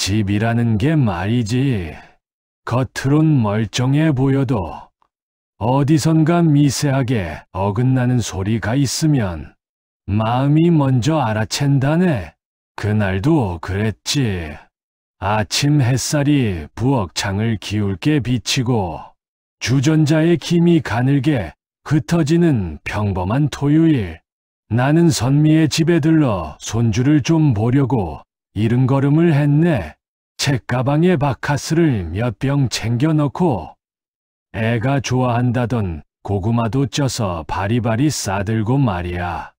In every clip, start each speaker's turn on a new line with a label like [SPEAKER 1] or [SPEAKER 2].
[SPEAKER 1] 집이라는 게 말이지. 겉으론 멀쩡해 보여도 어디선가 미세하게 어긋나는 소리가 있으면 마음이 먼저 알아챈다네. 그날도 그랬지. 아침 햇살이 부엌 창을 기울게 비치고 주전자의 김이 가늘게 흩어지는 평범한 토요일. 나는 선미의 집에 들러 손주를 좀 보려고 이른걸음을 했네. 책가방에 바카스를 몇 병 챙겨 넣고 애가 좋아한다던 고구마도 쪄서 바리바리 싸들고 말이야.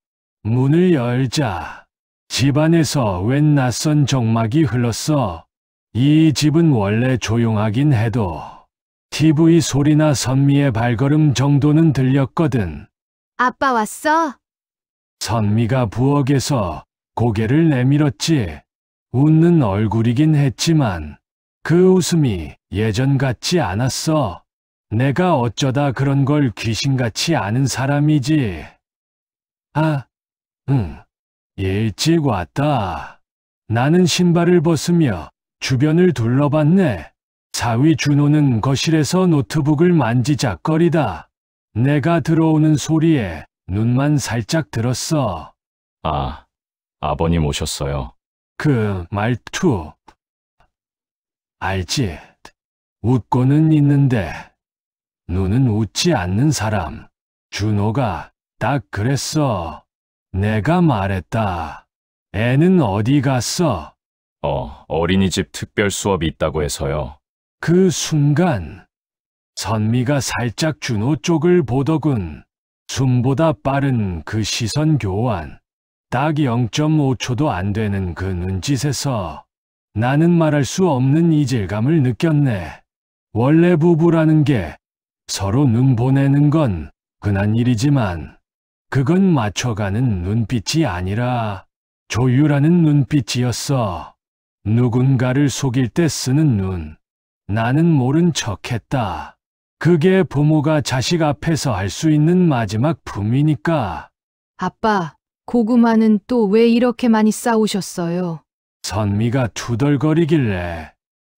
[SPEAKER 1] 문을 열자 집안에서 웬 낯선 정막이 흘렀어. 이 집은 원래 조용하긴 해도 TV 소리나 선미의 발걸음 정도는 들렸거든.
[SPEAKER 2] 아빠 왔어?
[SPEAKER 1] 선미가 부엌에서 고개를 내밀었지. 웃는 얼굴이긴 했지만 그 웃음이 예전 같지 않았어. 내가 어쩌다 그런 걸 귀신같이 아는 사람이지. 아, 응, 일찍 왔다. 나는 신발을 벗으며 주변을 둘러봤네. 사위 준호는 거실에서 노트북을 만지작거리다. 내가 들어오는 소리에 눈만 살짝 들었어.
[SPEAKER 3] 아, 아버님 오셨어요.
[SPEAKER 1] 그 말투 알지? 웃고는 있는데 눈은 웃지 않는 사람. 준호가 딱 그랬어. 내가 말했다. 애는 어디 갔어?
[SPEAKER 3] 어린이집 특별 수업이 있다고 해서요.
[SPEAKER 1] 그 순간 선미가 살짝 준호 쪽을 보더군. 숨보다 빠른 그 시선 교환. 딱 0.5초도 안 되는 그 눈짓에서 나는 말할 수 없는 이질감을 느꼈네. 원래 부부라는 게 서로 눈 보내는 건 흔한 일이지만 그건 맞춰가는 눈빛이 아니라 조율하는 눈빛이었어. 누군가를 속일 때 쓰는 눈. 나는 모른 척했다. 그게 부모가 자식 앞에서 할 수 있는 마지막 품이니까.
[SPEAKER 2] 아빠, 고구마는 또 왜 이렇게 많이 싸우셨어요?
[SPEAKER 1] 선미가 투덜거리길래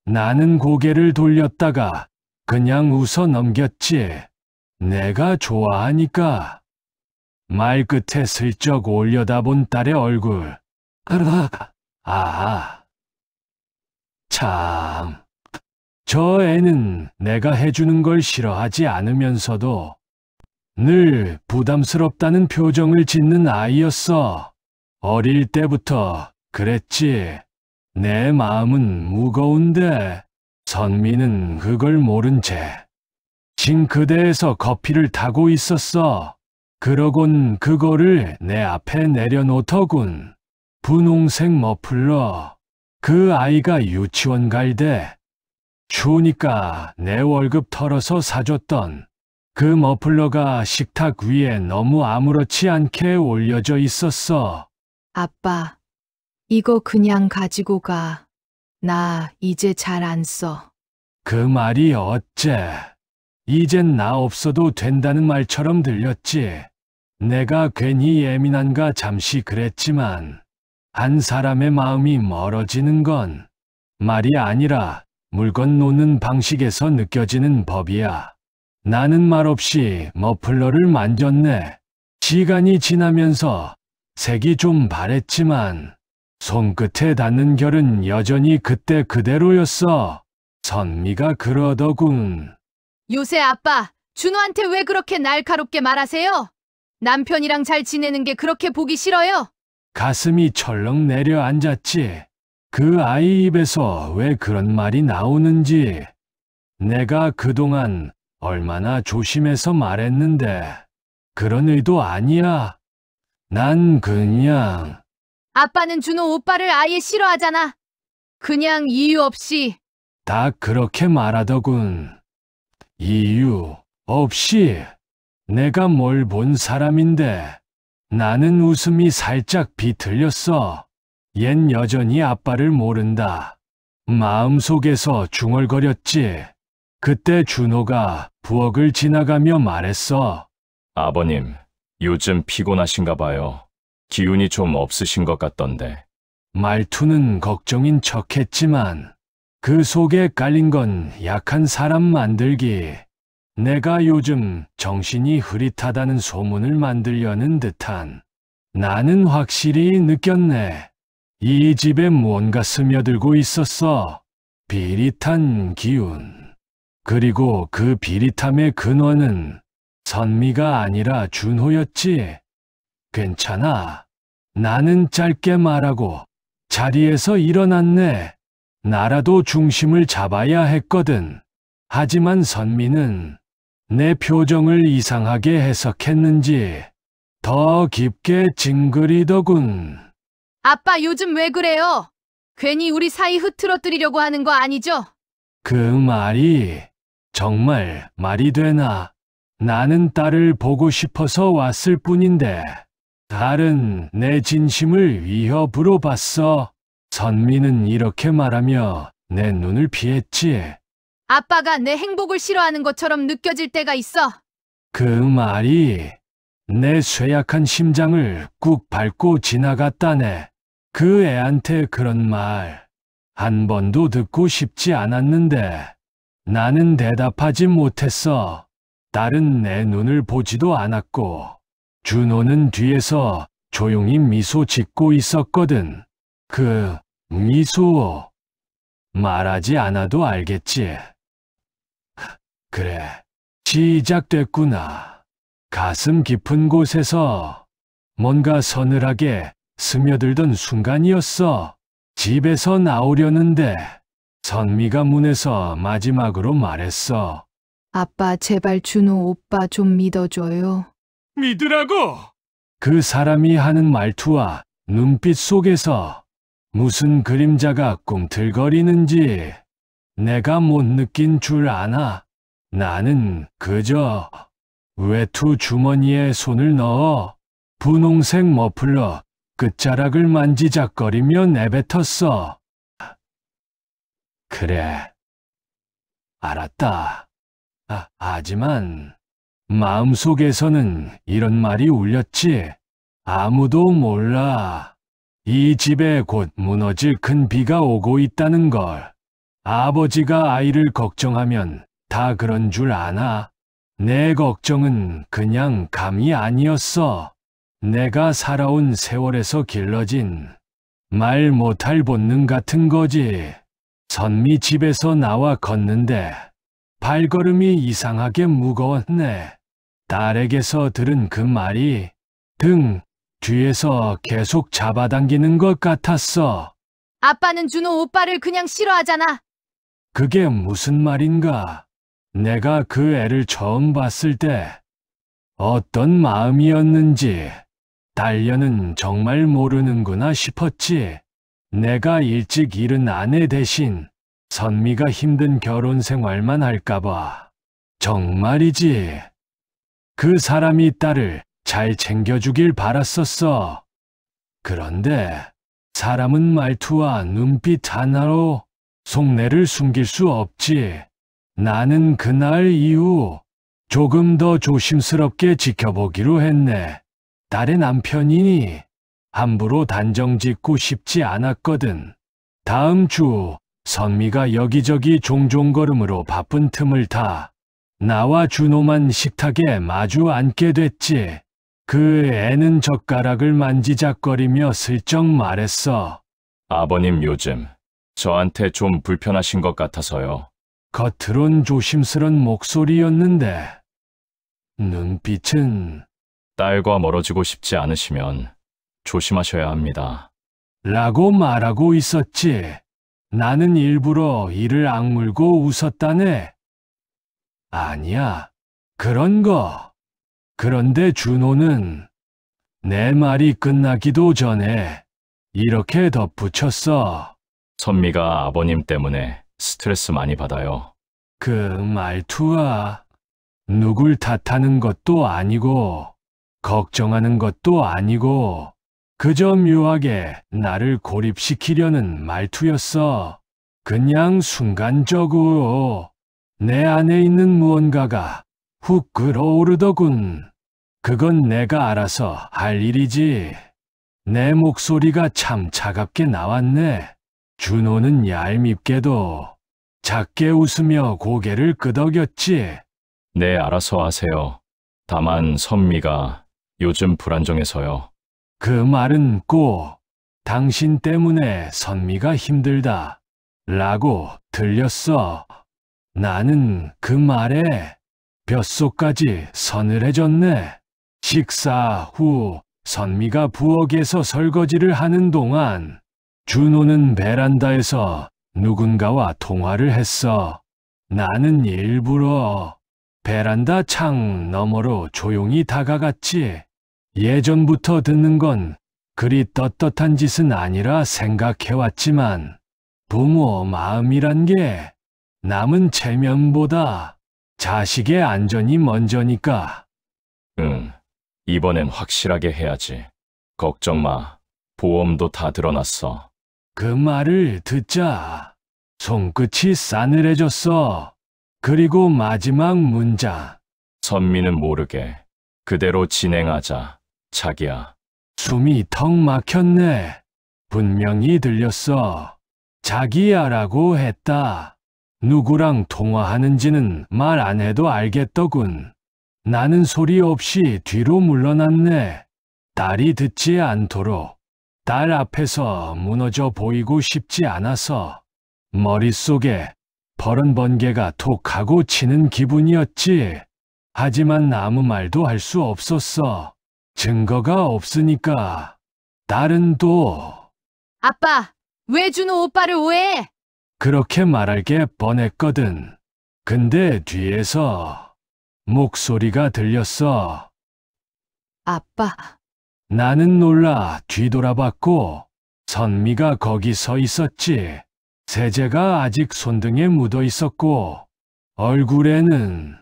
[SPEAKER 1] 나는 고개를 돌렸다가 그냥 웃어 넘겼지. 내가 좋아하니까. 말끝에 슬쩍 올려다본 딸의 얼굴. 참. 저 애는 내가 해주는 걸 싫어하지 않으면서도 늘 부담스럽다는 표정을 짓는 아이였어. 어릴 때부터 그랬지. 내 마음은 무거운데 선미는 그걸 모른 채 싱크대에서 커피를 타고 있었어. 그러곤 그거를 내 앞에 내려놓더군. 분홍색 머플러. 그 아이가 유치원 갈 때 추우니까 내 월급 털어서 사줬던 그 머플러가 식탁 위에 너무 아무렇지 않게 올려져 있었어.
[SPEAKER 2] 아빠, 이거 그냥 가지고 가. 나 이제 잘 안 써.
[SPEAKER 1] 그 말이 어째? 이젠 나 없어도 된다는 말처럼 들렸지. 내가 괜히 예민한가 잠시 그랬지만 한 사람의 마음이 멀어지는 건 말이 아니라 물건 놓는 방식에서 느껴지는 법이야. 나는 말없이 머플러를 만졌네. 시간이 지나면서 색이 좀 바랬지만 손끝에 닿는 결은 여전히 그때 그대로였어. 선미가 그러더군.
[SPEAKER 2] 요새 아빠, 준호한테 왜 그렇게 날카롭게 말하세요? 남편이랑 잘 지내는 게 그렇게 보기 싫어요?
[SPEAKER 1] 가슴이 철렁 내려앉았지. 그 아이 입에서 왜 그런 말이 나오는지. 내가 그동안 얼마나 조심해서 말했는데 그런 의도 아니야. 난 그냥.
[SPEAKER 2] 아빠는 준호 오빠를 아예 싫어하잖아. 그냥 이유 없이.
[SPEAKER 1] 다 그렇게 말하더군. 이유 없이. 내가 뭘 본 사람인데. 나는 웃음이 살짝 비틀렸어. 얜 여전히 아빠를 모른다. 마음속에서 중얼거렸지. 그때 준호가 부엌을 지나가며 말했어.
[SPEAKER 3] 아버님, 요즘 피곤하신가 봐요. 기운이 좀 없으신 것 같던데.
[SPEAKER 1] 말투는 걱정인 척했지만 그 속에 깔린 건 약한 사람 만들기. 내가 요즘 정신이 흐릿하다는 소문을 만들려는 듯한. 나는 확실히 느꼈네. 이 집에 무언가 스며들고 있었어. 비릿한 기운. 그리고 그 비릿함의 근원은 선미가 아니라 준호였지. 괜찮아. 나는 짧게 말하고 자리에서 일어났네. 나라도 중심을 잡아야 했거든. 하지만 선미는 내 표정을 이상하게 해석했는지 더 깊게 징그리더군.
[SPEAKER 2] 아빠 요즘 왜 그래요? 괜히 우리 사이 흐트러뜨리려고 하는 거 아니죠?
[SPEAKER 1] 그 말이 정말 말이 되나? 나는 딸을 보고 싶어서 왔을 뿐인데 딸은 내 진심을 위협으로 봤어. 선미는 이렇게 말하며 내 눈을 피했지.
[SPEAKER 2] 아빠가 내 행복을 싫어하는 것처럼 느껴질 때가 있어.
[SPEAKER 1] 그 말이 내 쇠약한 심장을 꾹 밟고 지나갔다네. 그 애한테 그런 말 한 번도 듣고 싶지 않았는데 나는 대답하지 못했어. 딸은 내 눈을 보지도 않았고 준호는 뒤에서 조용히 미소 짓고 있었거든. 그 미소 말하지 않아도 알겠지. 그래, 시작됐구나. 가슴 깊은 곳에서 뭔가 서늘하게 스며들던 순간이었어. 집에서 나오려는데 선미가 문에서 마지막으로 말했어.
[SPEAKER 2] 아빠 제발 준호 오빠 좀 믿어줘요.
[SPEAKER 1] 믿으라고! 그 사람이 하는 말투와 눈빛 속에서 무슨 그림자가 꿈틀거리는지 내가 못 느낀 줄 아나? 나는 그저 외투 주머니에 손을 넣어 분홍색 머플러 끝자락을 만지작거리며 내뱉었어. 그래. 알았다. 하지만 마음속에서는 이런 말이 울렸지. 아무도 몰라. 이 집에 곧 무너질 큰 비가 오고 있다는 걸. 아버지가 아이를 걱정하면 다 그런 줄 아나? 내 걱정은 그냥 감이 아니었어. 내가 살아온 세월에서 길러진 말 못할 본능 같은 거지. 선미 집에서 나와 걷는데 발걸음이 이상하게 무거웠네. 딸에게서 들은 그 말이 등 뒤에서 계속 잡아당기는 것 같았어.
[SPEAKER 2] 아빠는 준호 오빠를 그냥 싫어하잖아.
[SPEAKER 1] 그게 무슨 말인가? 내가 그 애를 처음 봤을 때 어떤 마음이었는지 딸녀는 정말 모르는구나 싶었지. 내가 일찍 잃은 아내 대신 선미가 힘든 결혼 생활만 할까봐. 정말이지. 그 사람이 딸을 잘 챙겨주길 바랐었어. 그런데 사람은 말투와 눈빛 하나로 속내를 숨길 수 없지. 나는 그날 이후 조금 더 조심스럽게 지켜보기로 했네. 딸의 남편이니 함부로 단정 짓고 싶지 않았거든. 다음 주 선미가 여기저기 종종 걸음으로 바쁜 틈을 타 나와 준호만 식탁에 마주 앉게 됐지. 그 애는 젓가락을 만지작거리며 슬쩍 말했어.
[SPEAKER 3] 아버님 요즘 저한테 좀 불편하신 것 같아서요.
[SPEAKER 1] 겉으론 조심스런 목소리였는데 눈빛은
[SPEAKER 3] 딸과 멀어지고 싶지 않으시면 조심하셔야 합니다.
[SPEAKER 1] 라고 말하고 있었지. 나는 일부러 이를 악물고 웃었다네. 아니야, 그런 거. 그런데 준호는 내 말이 끝나기도 전에 이렇게 덧붙였어.
[SPEAKER 3] 선미가 아버님 때문에 스트레스 많이 받아요.
[SPEAKER 1] 그 말투와 누굴 탓하는 것도 아니고 걱정하는 것도 아니고 그저 묘하게 나를 고립시키려는 말투였어. 그냥 순간적으로 내 안에 있는 무언가가 훅 끓어오르더군. 그건 내가 알아서 할 일이지. 내 목소리가 참 차갑게 나왔네. 준호는 얄밉게도 작게 웃으며 고개를 끄덕였지.
[SPEAKER 3] 네, 알아서 하세요. 다만 선미가 요즘 불안정해서요.
[SPEAKER 1] 그 말은 꼭 당신 때문에 선미가 힘들다 라고 들렸어. 나는 그 말에 뼛속까지 서늘해졌네. 식사 후 선미가 부엌에서 설거지를 하는 동안 준호는 베란다에서 누군가와 통화를 했어. 나는 일부러 베란다 창 너머로 조용히 다가갔지. 예전부터 듣는 건 그리 떳떳한 짓은 아니라 생각해왔지만 부모 마음이란 게 남은 체면보다 자식의 안전이 먼저니까.
[SPEAKER 3] 응, 이번엔 확실하게 해야지. 걱정 마. 보험도 다 들어놨어.
[SPEAKER 1] 그 말을 듣자 손끝이 싸늘해졌어. 그리고 마지막 문장.
[SPEAKER 3] 선미는 모르게 그대로 진행하자. 자기야.
[SPEAKER 1] 숨이 턱 막혔네. 분명히 들렸어. 자기야라고 했다. 누구랑 통화하는지는 말 안 해도 알겠더군. 나는 소리 없이 뒤로 물러났네. 딸이 듣지 않도록. 딸 앞에서 무너져 보이고 싶지 않아서 머릿속에 버런 번개가 톡 하고 치는 기분이었지. 하지만 아무 말도 할 수 없었어. 증거가 없으니까. 딸은 또
[SPEAKER 2] 아빠, 왜 준호 오빠를 오해해?
[SPEAKER 1] 그렇게 말할 게 뻔했거든. 근데 뒤에서 목소리가 들렸어.
[SPEAKER 2] 아빠,
[SPEAKER 1] 나는 놀라 뒤돌아봤고 선미가 거기 서 있었지. 세제가 아직 손등에 묻어 있었고 얼굴에는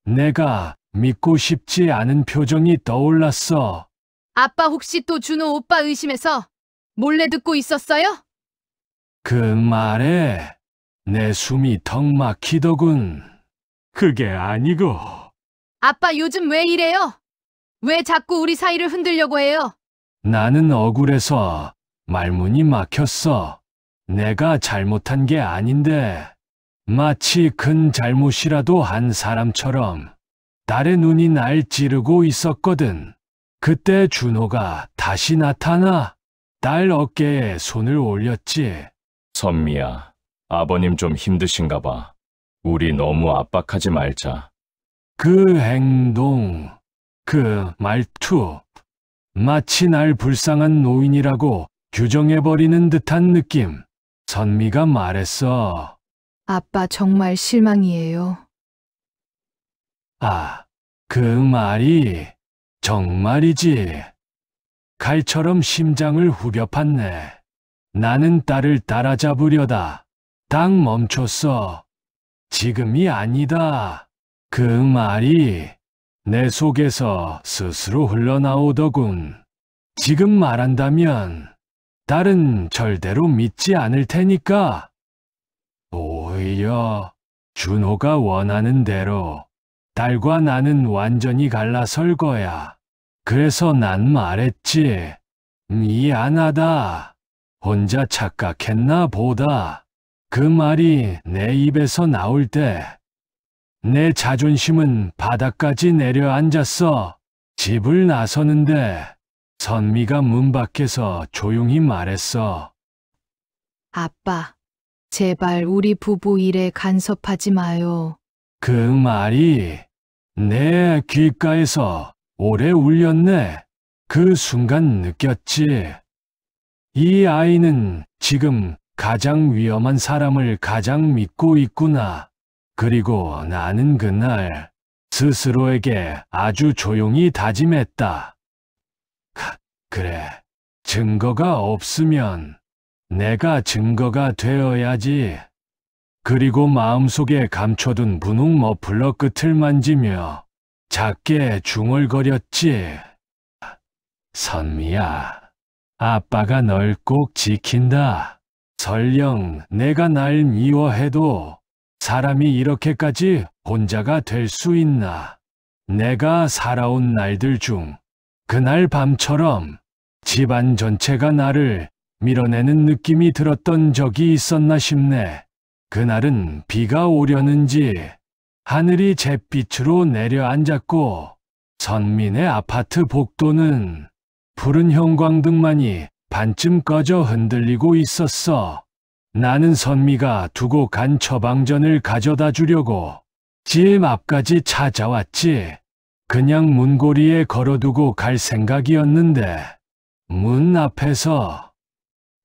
[SPEAKER 1] 내가 믿고 싶지 않은 표정이 떠올랐어.
[SPEAKER 2] 아빠 혹시 또 준호 오빠 의심해서 몰래 듣고 있었어요?
[SPEAKER 1] 그 말에 내 숨이 턱 막히더군. 그게 아니고.
[SPEAKER 2] 아빠 요즘 왜 이래요? 왜 자꾸 우리 사이를 흔들려고 해요?
[SPEAKER 1] 나는 억울해서 말문이 막혔어. 내가 잘못한 게 아닌데 마치 큰 잘못이라도 한 사람처럼 딸의 눈이 날 찌르고 있었거든. 그때 준호가 다시 나타나 딸 어깨에 손을 올렸지.
[SPEAKER 3] 선미야, 아버님 좀 힘드신가 봐. 우리 너무 압박하지 말자.
[SPEAKER 1] 그 행동, 그 말투, 마치 날 불쌍한 노인이라고 규정해버리는 듯한 느낌. 선미가 말했어.
[SPEAKER 2] 아빠 정말 실망이에요.
[SPEAKER 1] 아, 그 말이 정말이지. 칼처럼 심장을 후벼 팠네. 나는 딸을 따라잡으려다 딱 멈췄어. 지금이 아니다. 그 말이 내 속에서 스스로 흘러나오더군. 지금 말한다면 딸은 절대로 믿지 않을 테니까. 오히려 준호가 원하는 대로 딸과 나는 완전히 갈라설 거야. 그래서 난 말했지. 미안하다. 혼자 착각했나 보다. 그 말이 내 입에서 나올 때 내 자존심은 바닥까지 내려앉았어. 집을 나서는데 선미가 문 밖에서 조용히 말했어.
[SPEAKER 2] 아빠, 제발 우리 부부 일에 간섭하지 마요.
[SPEAKER 1] 그 말이 내 귓가에서 오래 울렸네. 그 순간 느꼈지. 이 아이는 지금 가장 위험한 사람을 가장 믿고 있구나. 그리고 나는 그날 스스로에게 아주 조용히 다짐했다. 그래, 증거가 없으면 내가 증거가 되어야지. 그리고 마음속에 감춰둔 분홍 머플러 끝을 만지며 작게 중얼거렸지. 선미야, 아빠가 널 꼭 지킨다. 설령 내가 날 미워해도 사람이 이렇게까지 혼자가 될 수 있나. 내가 살아온 날들 중 그날 밤처럼 집안 전체가 나를 밀어내는 느낌이 들었던 적이 있었나 싶네. 그날은 비가 오려는지 하늘이 잿빛으로 내려앉았고 선민의 아파트 복도는 푸른 형광등만이 반쯤 꺼져 흔들리고 있었어. 나는 선미가 두고 간 처방전을 가져다 주려고 집 앞까지 찾아왔지. 그냥 문고리에 걸어두고 갈 생각이었는데 문 앞에서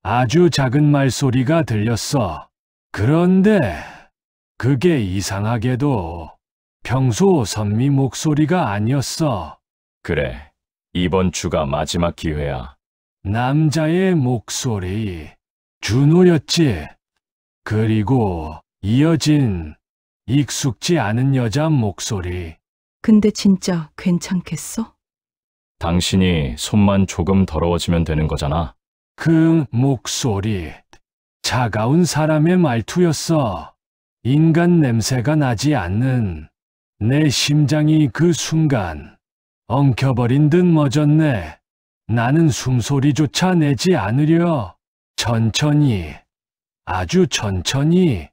[SPEAKER 1] 아주 작은 말소리가 들렸어. 그런데 그게 이상하게도 평소 선미 목소리가 아니었어.
[SPEAKER 3] 그래, 이번 주가 마지막 기회야.
[SPEAKER 1] 남자의 목소리, 준호였지. 그리고 이어진 익숙지 않은 여자 목소리.
[SPEAKER 4] 근데 진짜 괜찮겠어?
[SPEAKER 3] 당신이 손만 조금 더러워지면 되는 거잖아.
[SPEAKER 1] 그 목소리, 차가운 사람의 말투였어. 인간 냄새가 나지 않는 내 심장이 그 순간 엉켜버린 듯 멎었네. 나는 숨소리조차 내지 않으려 천천히, 아주 천천히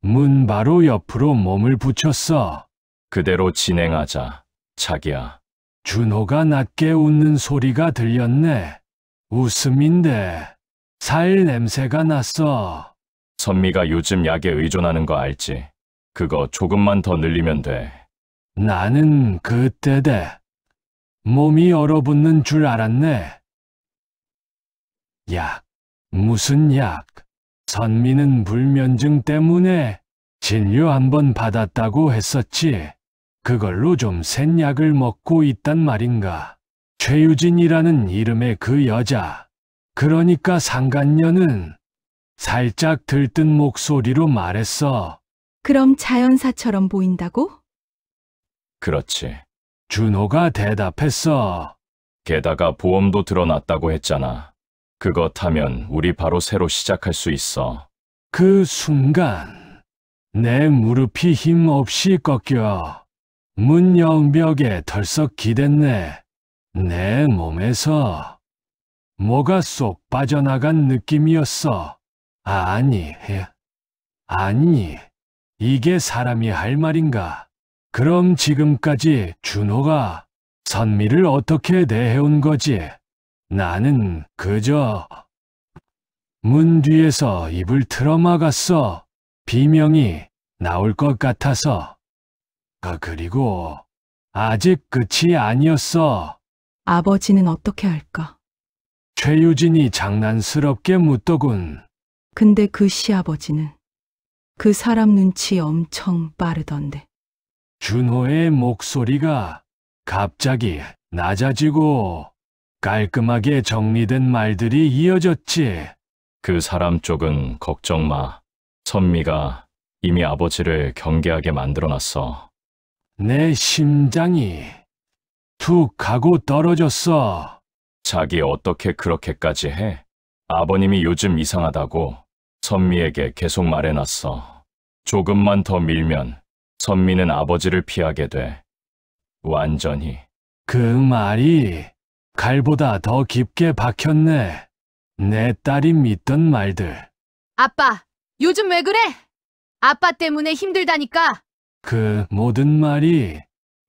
[SPEAKER 1] 문 바로 옆으로 몸을 붙였어.
[SPEAKER 3] 그대로 진행하자, 자기야.
[SPEAKER 1] 준호가 낮게 웃는 소리가 들렸네. 웃음인데 살 냄새가 났어.
[SPEAKER 3] 선미가 요즘 약에 의존하는 거 알지? 그거 조금만 더 늘리면 돼.
[SPEAKER 1] 나는 그때대 몸이 얼어붙는 줄 알았네. 약, 무슨 약? 선미는 불면증 때문에 진료 한번 받았다고 했었지. 그걸로 좀 센 약을 먹고 있단 말인가. 최유진이라는 이름의 그 여자. 그러니까 상간녀는 살짝 들뜬 목소리로 말했어.
[SPEAKER 4] 그럼 자연사처럼 보인다고?
[SPEAKER 3] 그렇지.
[SPEAKER 1] 준호가 대답했어.
[SPEAKER 3] 게다가 보험도 들어놨다고 했잖아. 그거 타면 우리 바로 새로 시작할 수 있어.
[SPEAKER 1] 그 순간 내 무릎이 힘없이 꺾여 문 영벽에 털썩 기댔네. 내 몸에서 뭐가 쏙 빠져나간 느낌이었어. 아니, 이게 사람이 할 말인가? 그럼 지금까지 준호가 선미를 어떻게 대해온 거지? 나는 그저 문 뒤에서 입을 틀어막았어. 비명이 나올 것 같아서. 그리고 아직 끝이 아니었어.
[SPEAKER 4] 아버지는 어떻게 할까?
[SPEAKER 1] 최유진이 장난스럽게 묻더군.
[SPEAKER 4] 근데 그 시아버지는 그 사람 눈치 엄청 빠르던데.
[SPEAKER 1] 준호의 목소리가 갑자기 낮아지고 깔끔하게 정리된 말들이 이어졌지.
[SPEAKER 3] 그 사람 쪽은 걱정 마. 선미가 이미 아버지를 경계하게 만들어놨어.
[SPEAKER 1] 내 심장이 툭 하고 떨어졌어.
[SPEAKER 3] 자기 어떻게 그렇게까지 해? 아버님이 요즘 이상하다고 선미에게 계속 말해놨어. 조금만 더 밀면 선미는 아버지를 피하게 돼. 완전히.
[SPEAKER 1] 그 말이 칼보다 더 깊게 박혔네. 내 딸이 믿던 말들.
[SPEAKER 2] 아빠, 요즘 왜 그래? 아빠 때문에 힘들다니까.
[SPEAKER 1] 그 모든 말이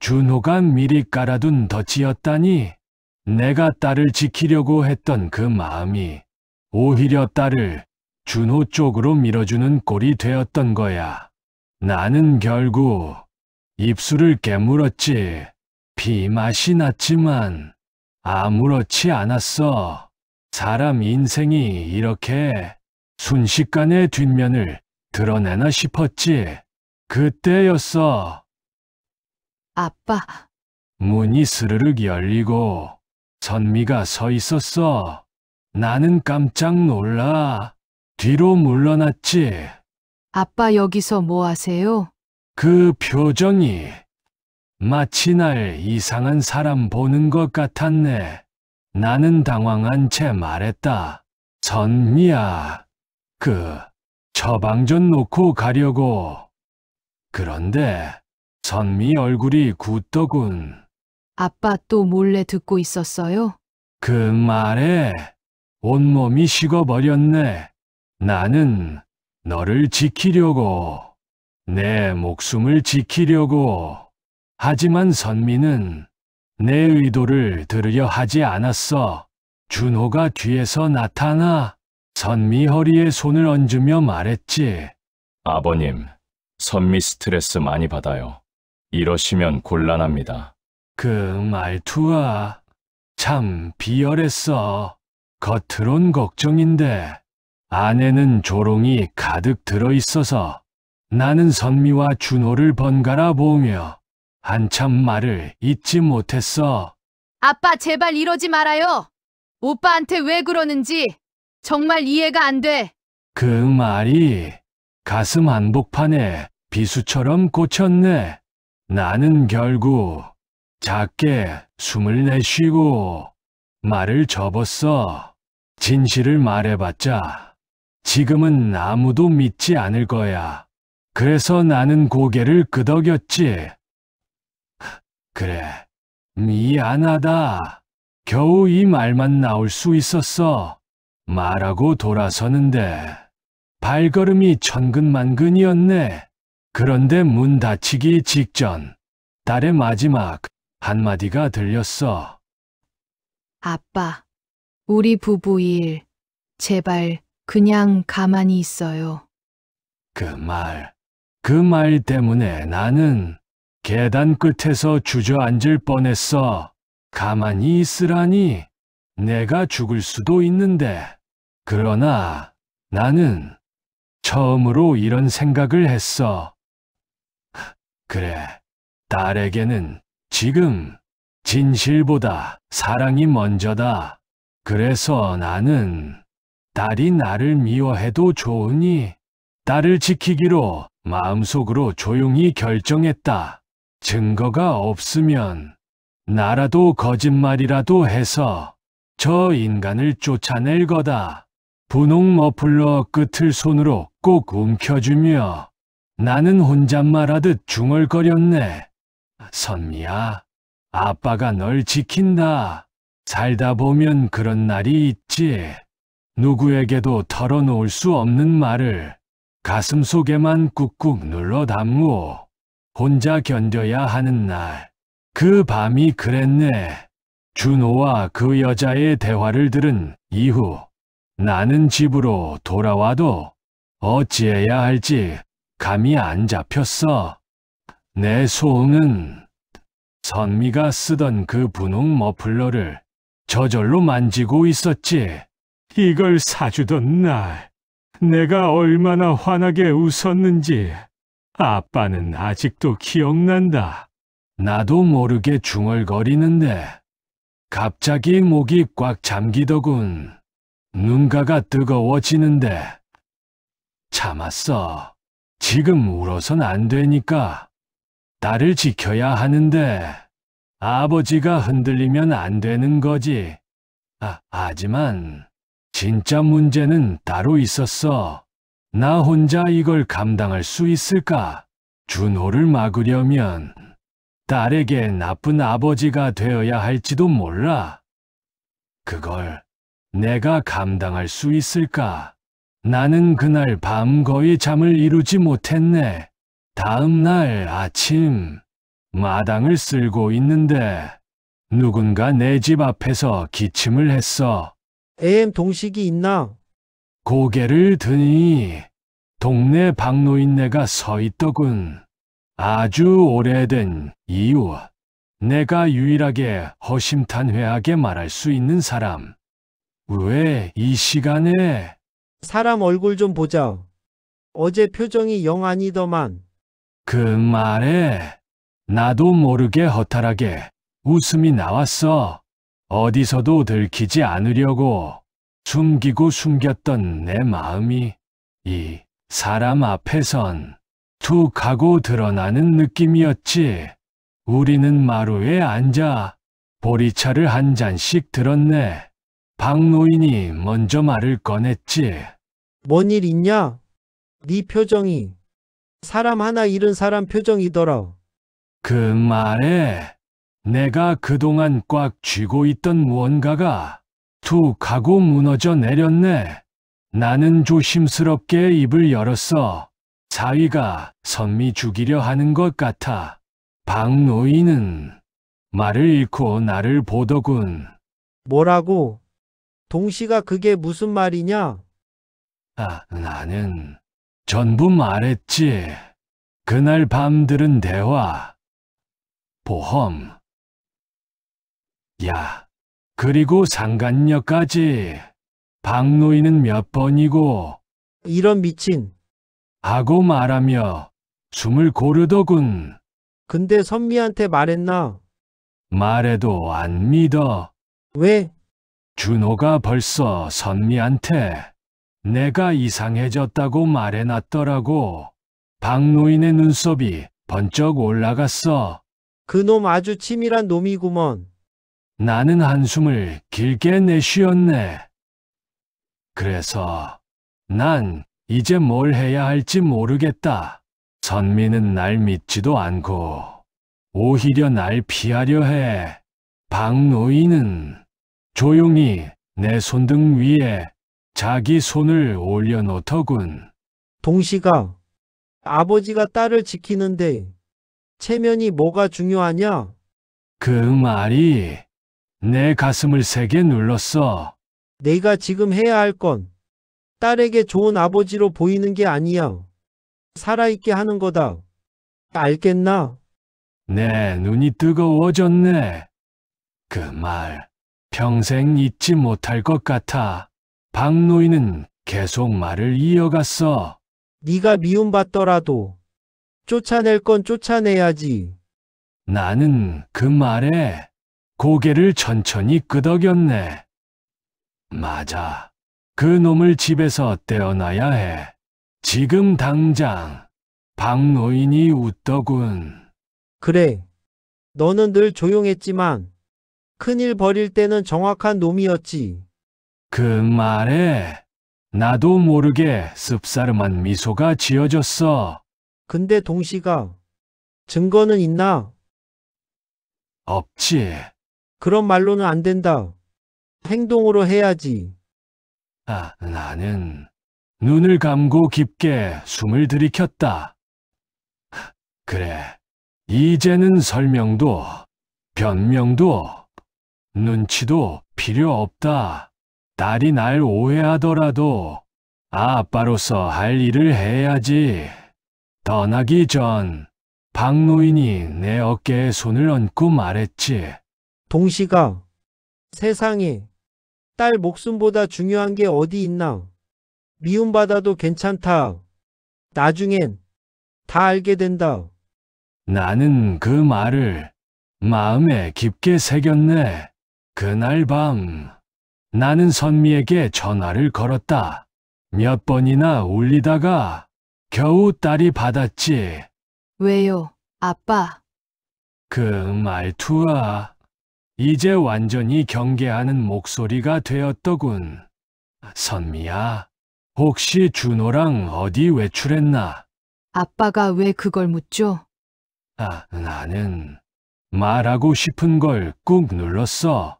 [SPEAKER 1] 준호가 미리 깔아둔 덫이었다니. 내가 딸을 지키려고 했던 그 마음이 오히려 딸을 준호 쪽으로 밀어주는 꼴이 되었던 거야. 나는 결국 입술을 깨물었지. 피 맛이 났지만 아무렇지 않았어. 사람 인생이 이렇게 순식간에 뒷면을 드러내나 싶었지. 그때였어.
[SPEAKER 2] 아빠,
[SPEAKER 1] 문이 스르륵 열리고 선미가 서 있었어. 나는 깜짝 놀라 뒤로 물러났지.
[SPEAKER 2] 아빠 여기서 뭐 하세요?
[SPEAKER 1] 그 표정이 마치 날 이상한 사람 보는 것 같았네. 나는 당황한 채 말했다. 선미야, 그 처방전 놓고 가려고. 그런데 선미 얼굴이 굳더군.
[SPEAKER 2] 아빠 또 몰래 듣고 있었어요?
[SPEAKER 1] 그 말에 온몸이 식어버렸네. 나는 너를 지키려고, 내 목숨을 지키려고. 하지만 선미는 내 의도를 들으려 하지 않았어. 준호가 뒤에서 나타나 선미 허리에 손을 얹으며 말했지.
[SPEAKER 3] 아버님, 선미 스트레스 많이 받아요. 이러시면 곤란합니다.
[SPEAKER 1] 그 말투가 참 비열했어. 겉으론 걱정인데 안에는 조롱이 가득 들어있어서 나는 선미와 준호를 번갈아 보며 한참 말을 잇지 못했어.
[SPEAKER 2] 아빠, 제발 이러지 말아요. 오빠한테 왜 그러는지 정말 이해가 안 돼.
[SPEAKER 1] 그 말이 가슴 한복판에 비수처럼 꽂혔네. 나는 결국 작게 숨을 내쉬고 말을 접었어. 진실을 말해봤자 지금은 아무도 믿지 않을 거야. 그래서 나는 고개를 끄덕였지. 그래, 미안하다. 겨우 이 말만 나올 수 있었어. 말하고 돌아서는데 발걸음이 천근만근이었네. 그런데 문 닫히기 직전 딸의 마지막 한마디가 들렸어.
[SPEAKER 2] 아빠, 우리 부부 일 제발 그냥 가만히 있어요.
[SPEAKER 1] 그 말 때문에 나는 계단 끝에서 주저앉을 뻔했어. 가만히 있으라니. 내가 죽을 수도 있는데. 그러나 나는 처음으로 이런 생각을 했어. 그래, 딸에게는 지금 진실보다 사랑이 먼저다. 그래서 나는 딸이 나를 미워해도 좋으니 딸을 지키기로 마음속으로 조용히 결정했다. 증거가 없으면 나라도 거짓말이라도 해서 저 인간을 쫓아낼 거다. 분홍 머플러 끝을 손으로 꼭 움켜쥐며 나는 혼잣말하듯 중얼거렸네. 선미야, 아빠가 널 지킨다. 살다 보면 그런 날이 있지. 누구에게도 털어놓을 수 없는 말을 가슴속에만 꾹꾹 눌러 담고 혼자 견뎌야 하는 날. 그 밤이 그랬네. 준호와 그 여자의 대화를 들은 이후 나는 집으로 돌아와도 어찌해야 할지 감이 안 잡혔어. 내 손은 선미가 쓰던 그 분홍 머플러를 저절로 만지고 있었지. 이걸 사주던 날 내가 얼마나 환하게 웃었는지 아빠는 아직도 기억난다. 나도 모르게 중얼거리는데 갑자기 목이 꽉 잠기더군. 눈가가 뜨거워지는데 참았어. 지금 울어선 안 되니까. 딸을 지켜야 하는데 아버지가 흔들리면 안 되는 거지. 하지만 진짜 문제는 따로 있었어. 나 혼자 이걸 감당할 수 있을까? 준호를 막으려면 딸에게 나쁜 아버지가 되어야 할지도 몰라. 그걸 내가 감당할 수 있을까? 나는 그날 밤 거의 잠을 이루지 못했네. 다음 날 아침 마당을 쓸고 있는데 누군가 내 집 앞에서 기침을 했어.
[SPEAKER 5] AM 동식이 있나?
[SPEAKER 1] 고개를 드니 동네 박노인네가 서 있더군. 아주 오래된 이웃. 내가 유일하게 허심탄회하게 말할 수 있는 사람. 왜 이 시간에?
[SPEAKER 5] 사람 얼굴 좀 보자. 어제 표정이 영 아니더만.
[SPEAKER 1] 그 말에 나도 모르게 허탈하게 웃음이 나왔어. 어디서도 들키지 않으려고 숨기고 숨겼던 내 마음이 이 사람 앞에선 툭 하고 드러나는 느낌이었지. 우리는 마루에 앉아 보리차를 한 잔씩 들었네. 박노인이 먼저 말을 꺼냈지.
[SPEAKER 5] 뭔 일 있냐? 네 표정이 사람 하나 잃은 사람 표정이더라.
[SPEAKER 1] 그 말에 내가 그동안 꽉 쥐고 있던 무언가가 툭 하고 무너져 내렸네. 나는 조심스럽게 입을 열었어. 사위가 선미 죽이려 하는 것 같아. 박 노인은 말을 잃고 나를 보더군.
[SPEAKER 5] 뭐라고? 동씨가 그게 무슨 말이냐?
[SPEAKER 1] 나는 전부 말했지. 그날 밤 들은 대화, 보험, 그리고 상간녀까지. 박노인은 몇 번이고
[SPEAKER 5] 이런 미친.
[SPEAKER 1] 하고 말하며 숨을 고르더군.
[SPEAKER 5] 근데 선미한테 말했나?
[SPEAKER 1] 말해도 안 믿어.
[SPEAKER 5] 왜?
[SPEAKER 1] 준호가 벌써 선미한테 내가 이상해졌다고 말해놨더라고. 박노인의 눈썹이 번쩍 올라갔어.
[SPEAKER 5] 그놈 아주 치밀한 놈이구먼.
[SPEAKER 1] 나는 한숨을 길게 내쉬었네. 그래서 난 이제 뭘 해야 할지 모르겠다. 선미는 날 믿지도 않고 오히려 날 피하려 해. 박노인은 조용히 내 손등 위에 자기 손을 올려놓더군.
[SPEAKER 5] 동씨가 아버지가 딸을 지키는데 체면이 뭐가 중요하냐?
[SPEAKER 1] 그 말이 내 가슴을 세게 눌렀어.
[SPEAKER 5] 내가 지금 해야 할 건 딸에게 좋은 아버지로 보이는 게 아니야. 살아있게 하는 거다. 알겠나?
[SPEAKER 1] 내 눈이 뜨거워졌네. 그 말 평생 잊지 못할 것 같아. 박노인은 계속 말을 이어갔어.
[SPEAKER 5] 네가 미움받더라도 쫓아낼 건 쫓아내야지.
[SPEAKER 1] 나는 그 말에 고개를 천천히 끄덕였네. 맞아. 그 놈을 집에서 떼어놔야 해. 지금 당장. 박노인이 웃더군.
[SPEAKER 5] 그래. 너는 늘 조용했지만 큰일 벌일 때는 정확한 놈이었지.
[SPEAKER 1] 그 말에 나도 모르게 씁싸름한 미소가 지어졌어.
[SPEAKER 5] 근데 동씨가 증거는 있나?
[SPEAKER 1] 없지.
[SPEAKER 5] 그런 말로는 안 된다. 행동으로 해야지.
[SPEAKER 1] 나는 눈을 감고 깊게 숨을 들이켰다. 그래. 이제는 설명도, 변명도, 눈치도 필요 없다. 딸이 날 오해하더라도 아빠로서 할 일을 해야지. 떠나기 전 박노인이 내 어깨에 손을 얹고 말했지.
[SPEAKER 5] 동씨가 세상에 딸 목숨보다 중요한 게 어디 있나? 미움받아도 괜찮다. 나중엔 다 알게 된다.
[SPEAKER 1] 나는 그 말을 마음에 깊게 새겼네. 그날 밤 나는 선미에게 전화를 걸었다. 몇 번이나 울리다가 겨우 딸이 받았지.
[SPEAKER 2] 왜요, 아빠?
[SPEAKER 1] 그 말투와 이제 완전히 경계하는 목소리가 되었더군. 선미야, 혹시 준호랑 어디 외출했나?
[SPEAKER 2] 아빠가 왜 그걸 묻죠?
[SPEAKER 1] 나는 말하고 싶은 걸 꾹 눌렀어.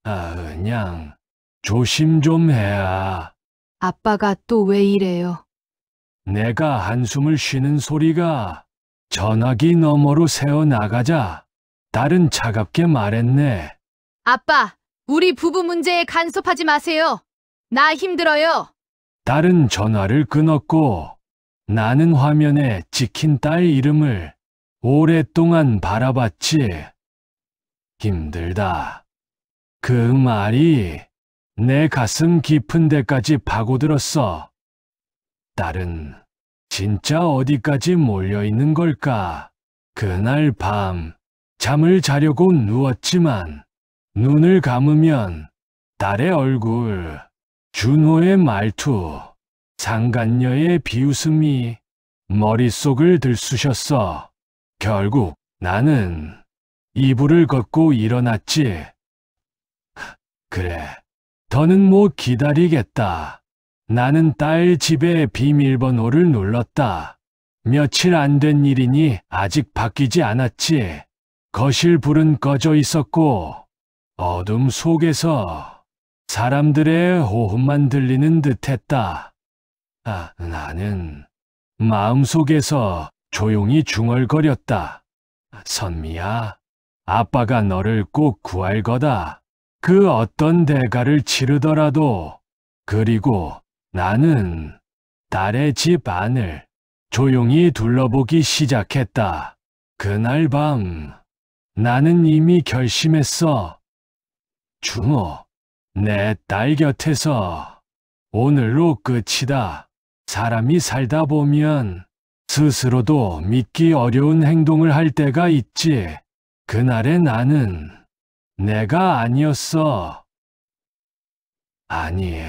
[SPEAKER 1] 그냥 조심 좀 해야.
[SPEAKER 2] 아빠가 또 왜 이래요?
[SPEAKER 1] 내가 한숨을 쉬는 소리가 전화기 너머로 새어나가자 딸은 차갑게 말했네.
[SPEAKER 2] 아빠, 우리 부부 문제에 간섭하지 마세요. 나 힘들어요.
[SPEAKER 1] 딸은 전화를 끊었고 나는 화면에 찍힌 딸 이름을 오랫동안 바라봤지. 힘들다. 그 말이 내 가슴 깊은 데까지 파고들었어. 딸은 진짜 어디까지 몰려있는 걸까? 그날 밤 잠을 자려고 누웠지만 눈을 감으면 딸의 얼굴, 준호의 말투, 상간녀의 비웃음이 머릿속을 들쑤셨어. 결국 나는 이불을 걷고 일어났지. 그래, 더는 못 기다리겠다. 나는 딸 집의 비밀번호를 눌렀다. 며칠 안 된 일이니 아직 바뀌지 않았지. 거실 불은 꺼져 있었고 어둠 속에서 사람들의 호흡만 들리는 듯했다. 나는 마음속에서 조용히 중얼거렸다. 선미야, 아빠가 너를 꼭 구할 거다. 그 어떤 대가를 치르더라도. 그리고 나는 딸의 집 안을 조용히 둘러보기 시작했다. 그날 밤 나는 이미 결심했어. 준호, 내 딸 곁에서 오늘로 끝이다. 사람이 살다 보면 스스로도 믿기 어려운 행동을 할 때가 있지. 그날의 나는 내가 아니었어. 아니,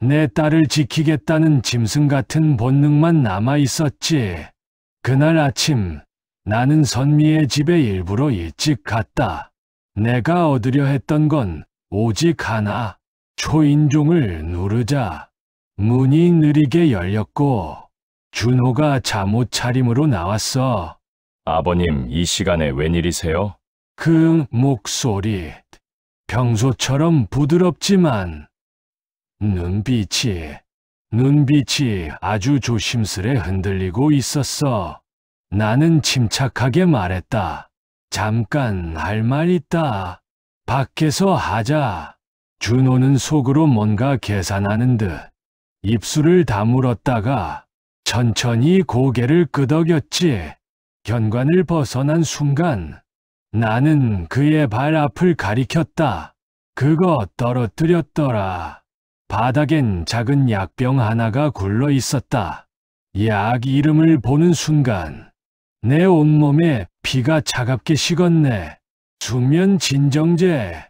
[SPEAKER 1] 내 딸을 지키겠다는 짐승 같은 본능만 남아 있었지. 그날 아침 나는 선미의 집에 일부러 일찍 갔다. 내가 얻으려 했던 건 오직 하나. 초인종을 누르자 문이 느리게 열렸고 준호가 잠옷 차림으로 나왔어.
[SPEAKER 3] 아버님, 이 시간에 웬일이세요?
[SPEAKER 1] 그 목소리, 평소처럼 부드럽지만 눈빛이 아주 조심스레 흔들리고 있었어. 나는 침착하게 말했다. 잠깐 할 말 있다. 밖에서 하자. 준호는 속으로 뭔가 계산하는 듯 입술을 다물었다가 천천히 고개를 끄덕였지. 현관을 벗어난 순간 나는 그의 발 앞을 가리켰다. 그거 떨어뜨렸더라. 바닥엔 작은 약병 하나가 굴러 있었다. 약 이름을 보는 순간 내 온몸에 피가 차갑게 식었네. 수면 진정제,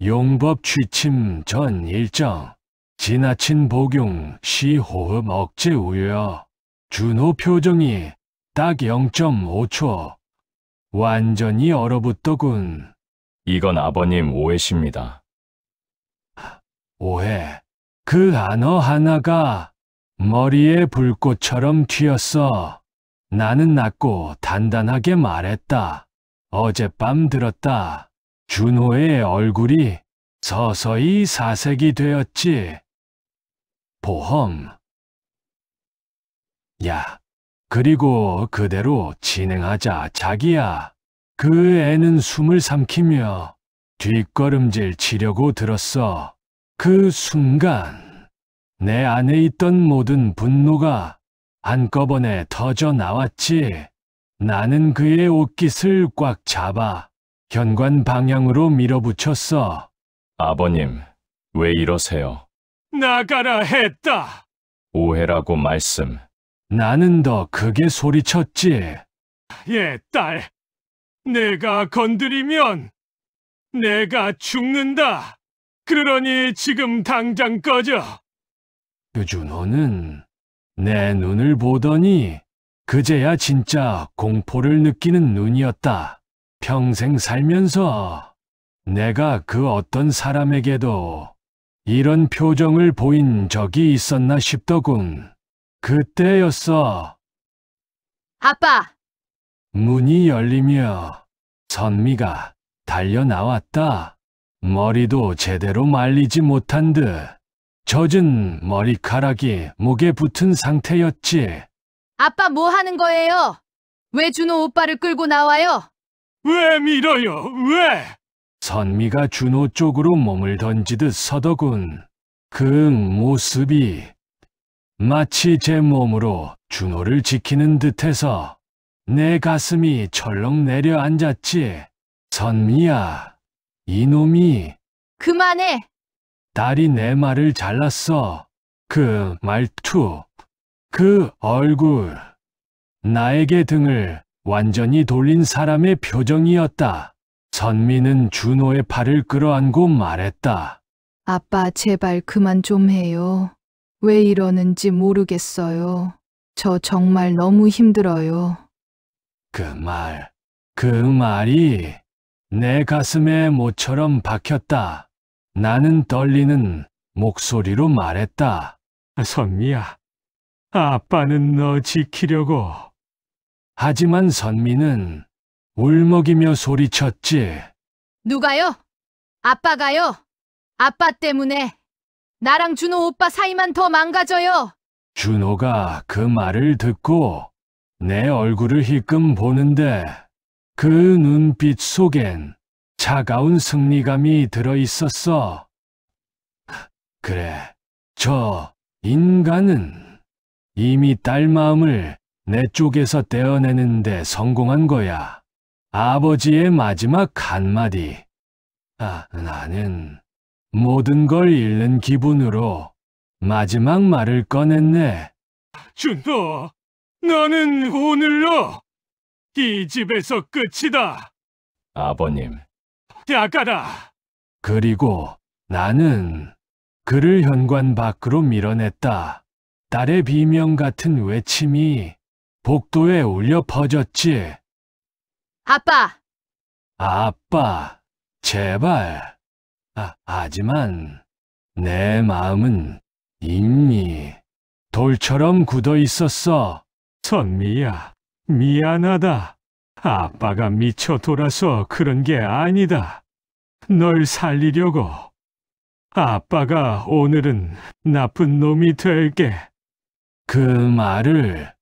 [SPEAKER 1] 용법 취침 전 일정, 지나친 복용 시 호흡 억제 우려. 준호 표정이 딱 0.5초. 완전히 얼어붙더군.
[SPEAKER 3] 이건 아버님 오해십니다.
[SPEAKER 1] 오해. 그 단어 하나가 머리에 불꽃처럼 튀었어. 나는 낮고 단단하게 말했다. 어젯밤 들었다. 준호의 얼굴이 서서히 사색이 되었지. 보험. 야, 그리고 그대로 진행하자, 자기야. 그 애는 숨을 삼키며 뒷걸음질 치려고 들었어. 그 순간 내 안에 있던 모든 분노가 한꺼번에 터져 나왔지. 나는 그의 옷깃을 꽉 잡아 현관 방향으로 밀어붙였어.
[SPEAKER 3] 아버님, 왜 이러세요?
[SPEAKER 1] 나가라 했다.
[SPEAKER 3] 오해라고 말씀.
[SPEAKER 1] 나는 더 크게 소리쳤지. 딸, 내가 건드리면 내가 죽는다. 그러니 지금 당장 꺼져. 유준호는 내 눈을 보더니 그제야 진짜 공포를 느끼는 눈이었다. 평생 살면서 내가 그 어떤 사람에게도 이런 표정을 보인 적이 있었나 싶더군. 그때였어.
[SPEAKER 2] 아빠!
[SPEAKER 1] 문이 열리며 선미가 달려 나왔다. 머리도 제대로 말리지 못한 듯 젖은 머리카락이 목에 붙은 상태였지.
[SPEAKER 2] 아빠 뭐 하는 거예요? 왜 준호 오빠를 끌고 나와요?
[SPEAKER 1] 왜 밀어요? 왜? 선미가 준호 쪽으로 몸을 던지듯 서더군. 그 모습이 마치 제 몸으로 준호를 지키는 듯해서 내 가슴이 철렁 내려앉았지. 선미야, 이놈이.
[SPEAKER 2] 그만해!
[SPEAKER 1] 딸이 내 말을 잘랐어. 그 말투, 그 얼굴, 나에게 등을 완전히 돌린 사람의 표정이었다. 선미는 준호의 팔을 끌어안고 말했다.
[SPEAKER 2] 아빠 제발 그만 좀 해요. 왜 이러는지 모르겠어요. 저 정말 너무 힘들어요.
[SPEAKER 1] 그 말이 내 가슴에 모처럼 박혔다. 나는 떨리는 목소리로 말했다. 선미야, 아빠는 너 지키려고. 하지만 선미는 울먹이며 소리쳤지.
[SPEAKER 2] 누가요? 아빠가요? 아빠 때문에 나랑 준호 오빠 사이만 더 망가져요.
[SPEAKER 1] 준호가 그 말을 듣고 내 얼굴을 힐끔 보는데 그 눈빛 속엔 차가운 승리감이 들어 있었어. 그래, 저 인간은 이미 딸 마음을 내 쪽에서 떼어내는데 성공한 거야. 아버지의 마지막 한마디. 나는 모든 걸 잃는 기분으로 마지막 말을 꺼냈네. 준호, 너는 오늘로 이 집에서 끝이다.
[SPEAKER 3] 아버님,
[SPEAKER 1] 나가라. 그리고 나는 그를 현관 밖으로 밀어냈다. 딸의 비명 같은 외침이 복도에 울려 퍼졌지.
[SPEAKER 2] 아빠,
[SPEAKER 1] 아빠, 제발. 하지만 내 마음은 이미 돌처럼 굳어 있었어. 선미야, 미안하다. 아빠가 미쳐 돌아서 그런 게 아니다. 널 살리려고. 아빠가 오늘은 나쁜 놈이 될게. 그 말을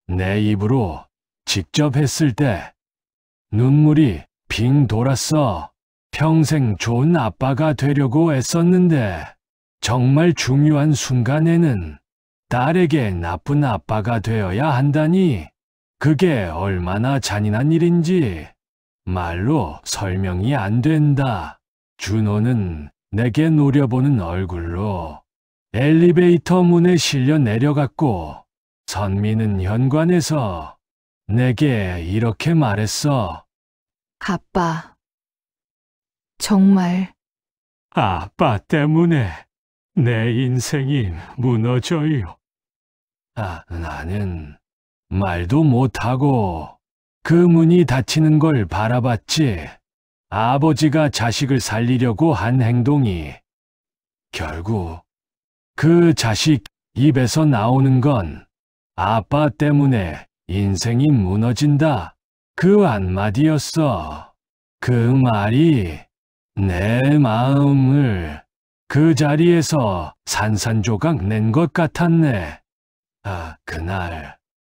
[SPEAKER 1] 내 입으로 직접 했을 때 눈물이 빙 돌았어. 평생 좋은 아빠가 되려고 애썼는데 정말 중요한 순간에는 딸에게 나쁜 아빠가 되어야 한다니. 그게 얼마나 잔인한 일인지 말로 설명이 안 된다. 준호는 내게 노려보는 얼굴로 엘리베이터 문에 실려 내려갔고 선미는 현관에서 내게 이렇게 말했어.
[SPEAKER 2] 아빠. 정말
[SPEAKER 1] 아빠 때문에 내 인생이 무너져요. 나는 말도 못하고 그 문이 닫히는 걸 바라봤지. 아버지가 자식을 살리려고 한 행동이 결국 그 자식 입에서 나오는 건 아빠 때문에 인생이 무너진다. 그 한마디였어. 그 말이 내 마음을 그 자리에서 산산조각 낸 것 같았네. 그날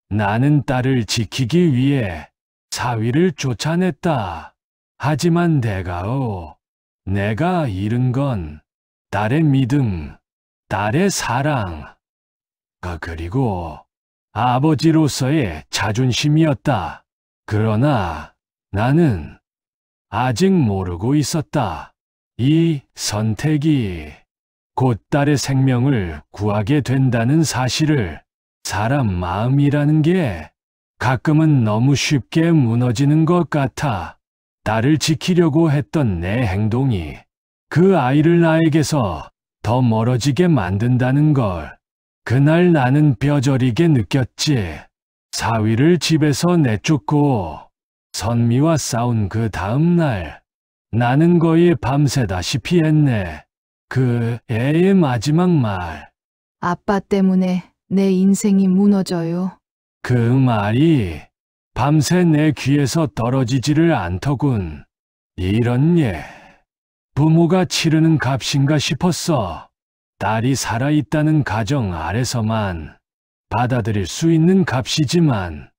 [SPEAKER 1] 나는 딸을 지키기 위해 사위를 쫓아냈다. 하지만 내가 잃은 건 딸의 믿음, 딸의 사랑, 그리고 아버지로서의 자존심이었다. 그러나 나는 아직 모르고 있었다. 이 선택이 곧 딸의 생명을 구하게 된다는 사실을. 사람 마음이라는 게 가끔은 너무 쉽게 무너지는 것 같아. 딸을 지키려고 했던 내 행동이 그 아이를 나에게서 더 멀어지게 만든다는 걸 그날 나는 뼈저리게 느꼈지. 사위를 집에서 내쫓고 선미와 싸운 그 다음 날 나는 거의 밤새다시피 했네. 그 애의 마지막 말.
[SPEAKER 2] 아빠 때문에 내 인생이 무너져요.
[SPEAKER 1] 그 말이 밤새 내 귀에서 떨어지지를 않더군. 이런 부모가 치르는 값인가 싶었어. 딸이 살아있다는 가정 아래서만 받아들일 수 있는 값이지만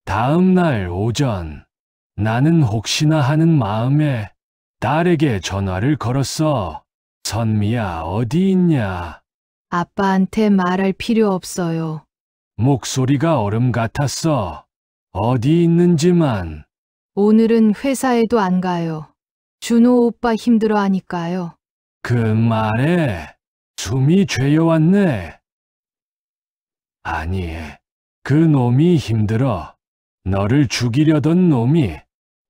[SPEAKER 1] 다음 날 오전 나는 혹시나 하는 마음에 딸에게 전화를 걸었어. 선미야, 어디 있냐?
[SPEAKER 2] 아빠한테 말할 필요 없어요.
[SPEAKER 1] 목소리가 얼음 같았어. 어디 있는지만.
[SPEAKER 2] 오늘은 회사에도 안 가요. 준호 오빠 힘들어 하니까요.
[SPEAKER 1] 그 말에 숨이 죄어왔네. 아니, 그 놈이 힘들어. 너를 죽이려던 놈이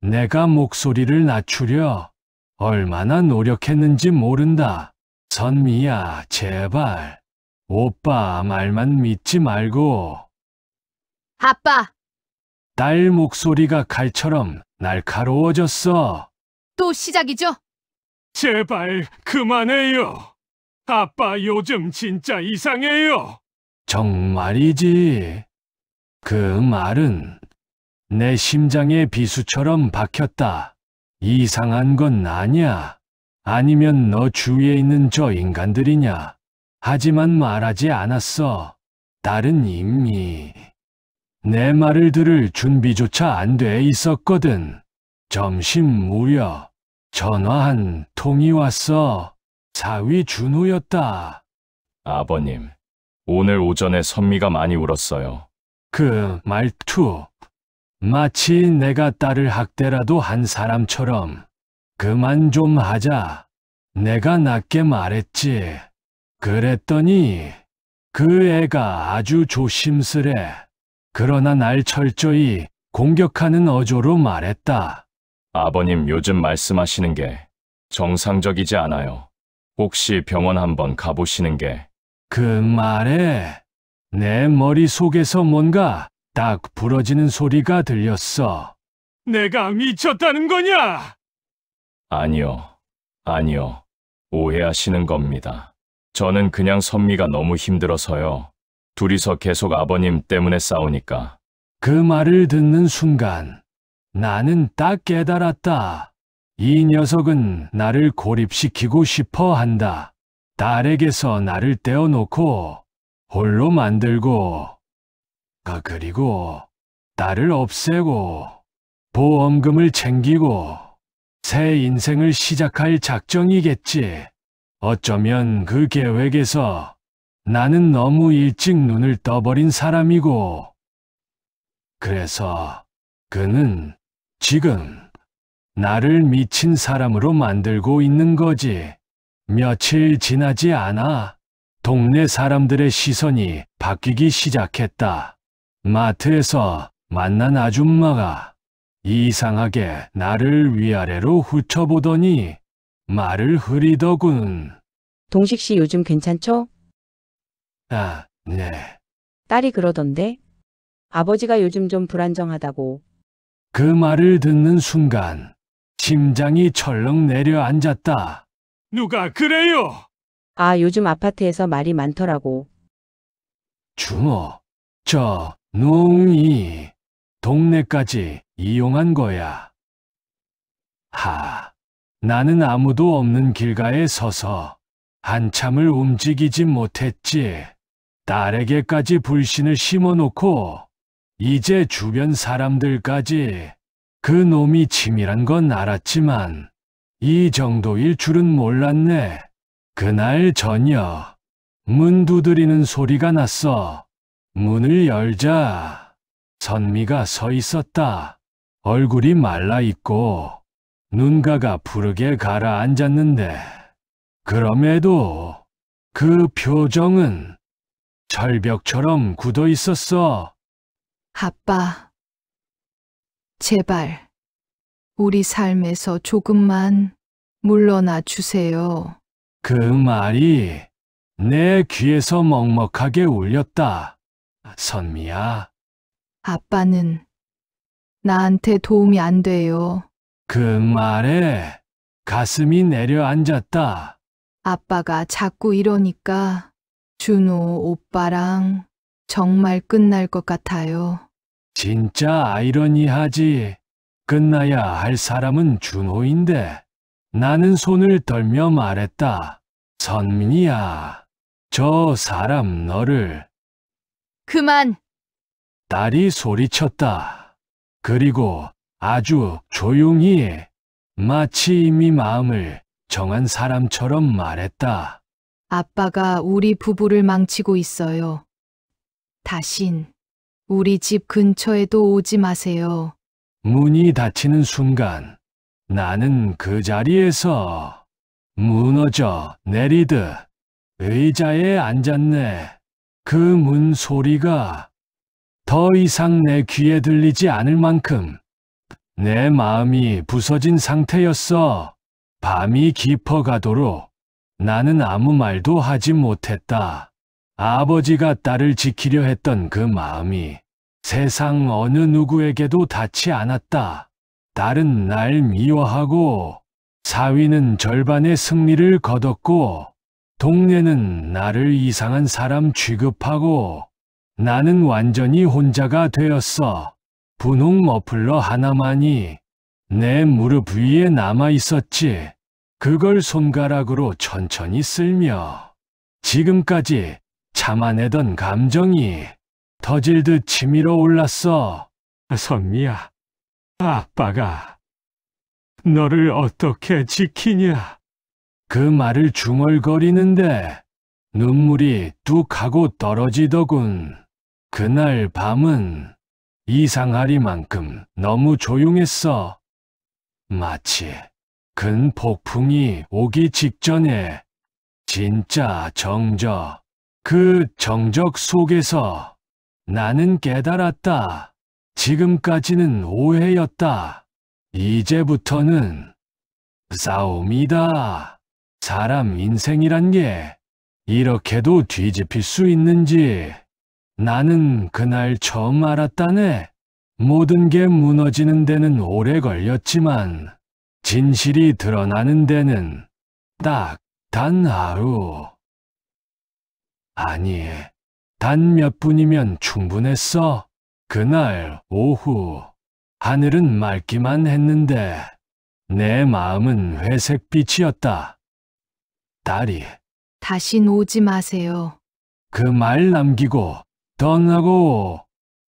[SPEAKER 1] 내가 목소리를 낮추려 얼마나 노력했는지 모른다. 선미야, 제발. 오빠 말만 믿지 말고.
[SPEAKER 2] 아빠,
[SPEAKER 1] 딸 목소리가 칼처럼 날카로워졌어.
[SPEAKER 2] 또 시작이죠?
[SPEAKER 1] 제발 그만해요. 아빠 요즘 진짜 이상해요. 정말이지. 그 말은 내 심장에 비수처럼 박혔다. 이상한 건 아냐? 아니면 너 주위에 있는 저 인간들이냐? 하지만 말하지 않았어. 딸은 이미 내 말을 들을 준비조차 안 돼 있었거든. 점심 무렵 전화 한 통이 왔어. 사위 준호였다.
[SPEAKER 3] 아버님, 오늘 오전에 선미가 많이 울었어요.
[SPEAKER 1] 그 말투, 마치 내가 딸을 학대라도 한 사람처럼. 그만 좀 하자. 내가 낮게 말했지. 그랬더니 그 애가 아주 조심스레, 그러나 날 철저히 공격하는 어조로 말했다.
[SPEAKER 3] 아버님, 요즘 말씀하시는 게 정상적이지 않아요. 혹시 병원 한번 가보시는 게.
[SPEAKER 1] 그 말에 내 머릿속에서 뭔가 딱 부러지는 소리가 들렸어. 내가 미쳤다는 거냐?
[SPEAKER 3] 아니요. 오해하시는 겁니다. 저는 그냥 선미가 너무 힘들어서요. 둘이서 계속 아버님 때문에 싸우니까.
[SPEAKER 1] 그 말을 듣는 순간 나는 딱 깨달았다. 이 녀석은 나를 고립시키고 싶어 한다. 딸에게서 나를 떼어놓고 홀로 만들고, 그리고 딸을 없애고 보험금을 챙기고 새 인생을 시작할 작정이겠지. 어쩌면 그 계획에서 나는 너무 일찍 눈을 떠버린 사람이고, 그래서 그는 지금 나를 미친 사람으로 만들고 있는 거지. 며칠 지나지 않아 동네 사람들의 시선이 바뀌기 시작했다. 마트에서 만난 아줌마가 이상하게 나를 위아래로 훑어보더니 말을 흐리더군.
[SPEAKER 6] 동식 씨 요즘 괜찮죠?
[SPEAKER 1] 아, 네.
[SPEAKER 6] 딸이 그러던데. 아버지가 요즘 좀 불안정하다고.
[SPEAKER 1] 그 말을 듣는 순간 심장이 철렁 내려앉았다. 누가 그래요?
[SPEAKER 6] 아, 요즘 아파트에서 말이 많더라고.
[SPEAKER 1] 준호, 저 놈이 동네까지 이용한 거야. 나는 아무도 없는 길가에 서서 한참을 움직이지 못했지. 딸에게까지 불신을 심어놓고 이제 주변 사람들까지. 그 놈이 치밀한 건 알았지만 이 정도일 줄은 몰랐네. 그날 저녁 문 두드리는 소리가 났어. 문을 열자 선미가 서 있었다. 얼굴이 말라있고 눈가가 푸르게 가라앉았는데 그럼에도 그 표정은 절벽처럼 굳어 있었어.
[SPEAKER 2] 아빠, 제발 우리 삶에서 조금만 물러나 주세요.
[SPEAKER 1] 그 말이 내 귀에서 먹먹하게 울렸다. 선미야.
[SPEAKER 2] 아빠는 나한테 도움이 안 돼요.
[SPEAKER 1] 그 말에 가슴이 내려앉았다.
[SPEAKER 2] 아빠가 자꾸 이러니까 준호 오빠랑 정말 끝날 것 같아요.
[SPEAKER 1] 진짜 아이러니하지. 끝나야 할 사람은 준호인데. 나는 손을 떨며 말했다. 선민이야, 저 사람 너를.
[SPEAKER 2] 그만!
[SPEAKER 1] 딸이 소리쳤다. 그리고 아주 조용히 마치 이미 마음을 정한 사람처럼 말했다.
[SPEAKER 2] 아빠가 우리 부부를 망치고 있어요. 다신 우리 집 근처에도 오지 마세요.
[SPEAKER 1] 문이 닫히는 순간 나는 그 자리에서 무너져 내리듯 의자에 앉았네. 그 문 소리가 더 이상 내 귀에 들리지 않을 만큼 내 마음이 부서진 상태였어. 밤이 깊어가도록 나는 아무 말도 하지 못했다. 아버지가 딸을 지키려 했던 그 마음이 세상 어느 누구에게도 닿지 않았다. 딸은 날 미워하고 사위는 절반의 승리를 거뒀고 동네는 나를 이상한 사람 취급하고 나는 완전히 혼자가 되었어. 분홍 머플러 하나만이 내 무릎 위에 남아 있었지. 그걸 손가락으로 천천히 쓸며 지금까지 참아내던 감정이 터질 듯 치밀어 올랐어. 선미야, 아빠가 너를 어떻게 지키냐? 그 말을 중얼거리는데 눈물이 뚝 하고 떨어지더군. 그날 밤은 이상하리만큼 너무 조용했어. 마치 큰 폭풍이 오기 직전에 진짜 정적, 그 정적 속에서 나는 깨달았다. 지금까지는 오해였다. 이제부터는 싸움이다. 사람 인생이란 게 이렇게도 뒤집힐 수 있는지 나는 그날 처음 알았다네. 모든 게 무너지는 데는 오래 걸렸지만 진실이 드러나는 데는 딱 단 하루. 아니, 단 몇 분이면 충분했어. 그날 오후 하늘은 맑기만 했는데 내 마음은 회색빛이었다. 딸이
[SPEAKER 2] 다신 오지 마세요.
[SPEAKER 1] 그 말 남기고 떠나고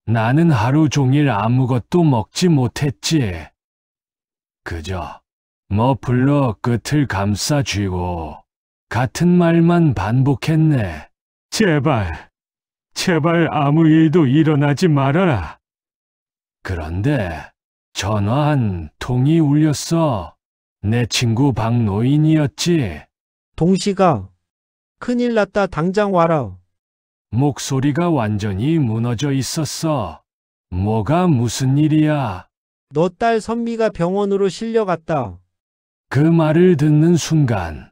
[SPEAKER 1] 나는 하루 종일 아무것도 먹지 못했지. 그저 머플러 끝을 감싸 쥐고 같은 말만 반복했네. 제발 아무 일도 일어나지 말아라. 그런데 전화 한 통이 울렸어. 내 친구 박노인이었지.
[SPEAKER 5] 동식아, 큰일 났다. 당장 와라.
[SPEAKER 1] 목소리가 완전히 무너져 있었어. 뭐가 무슨 일이야?
[SPEAKER 5] 너 딸 선미가 병원으로 실려갔다.
[SPEAKER 1] 그 말을 듣는 순간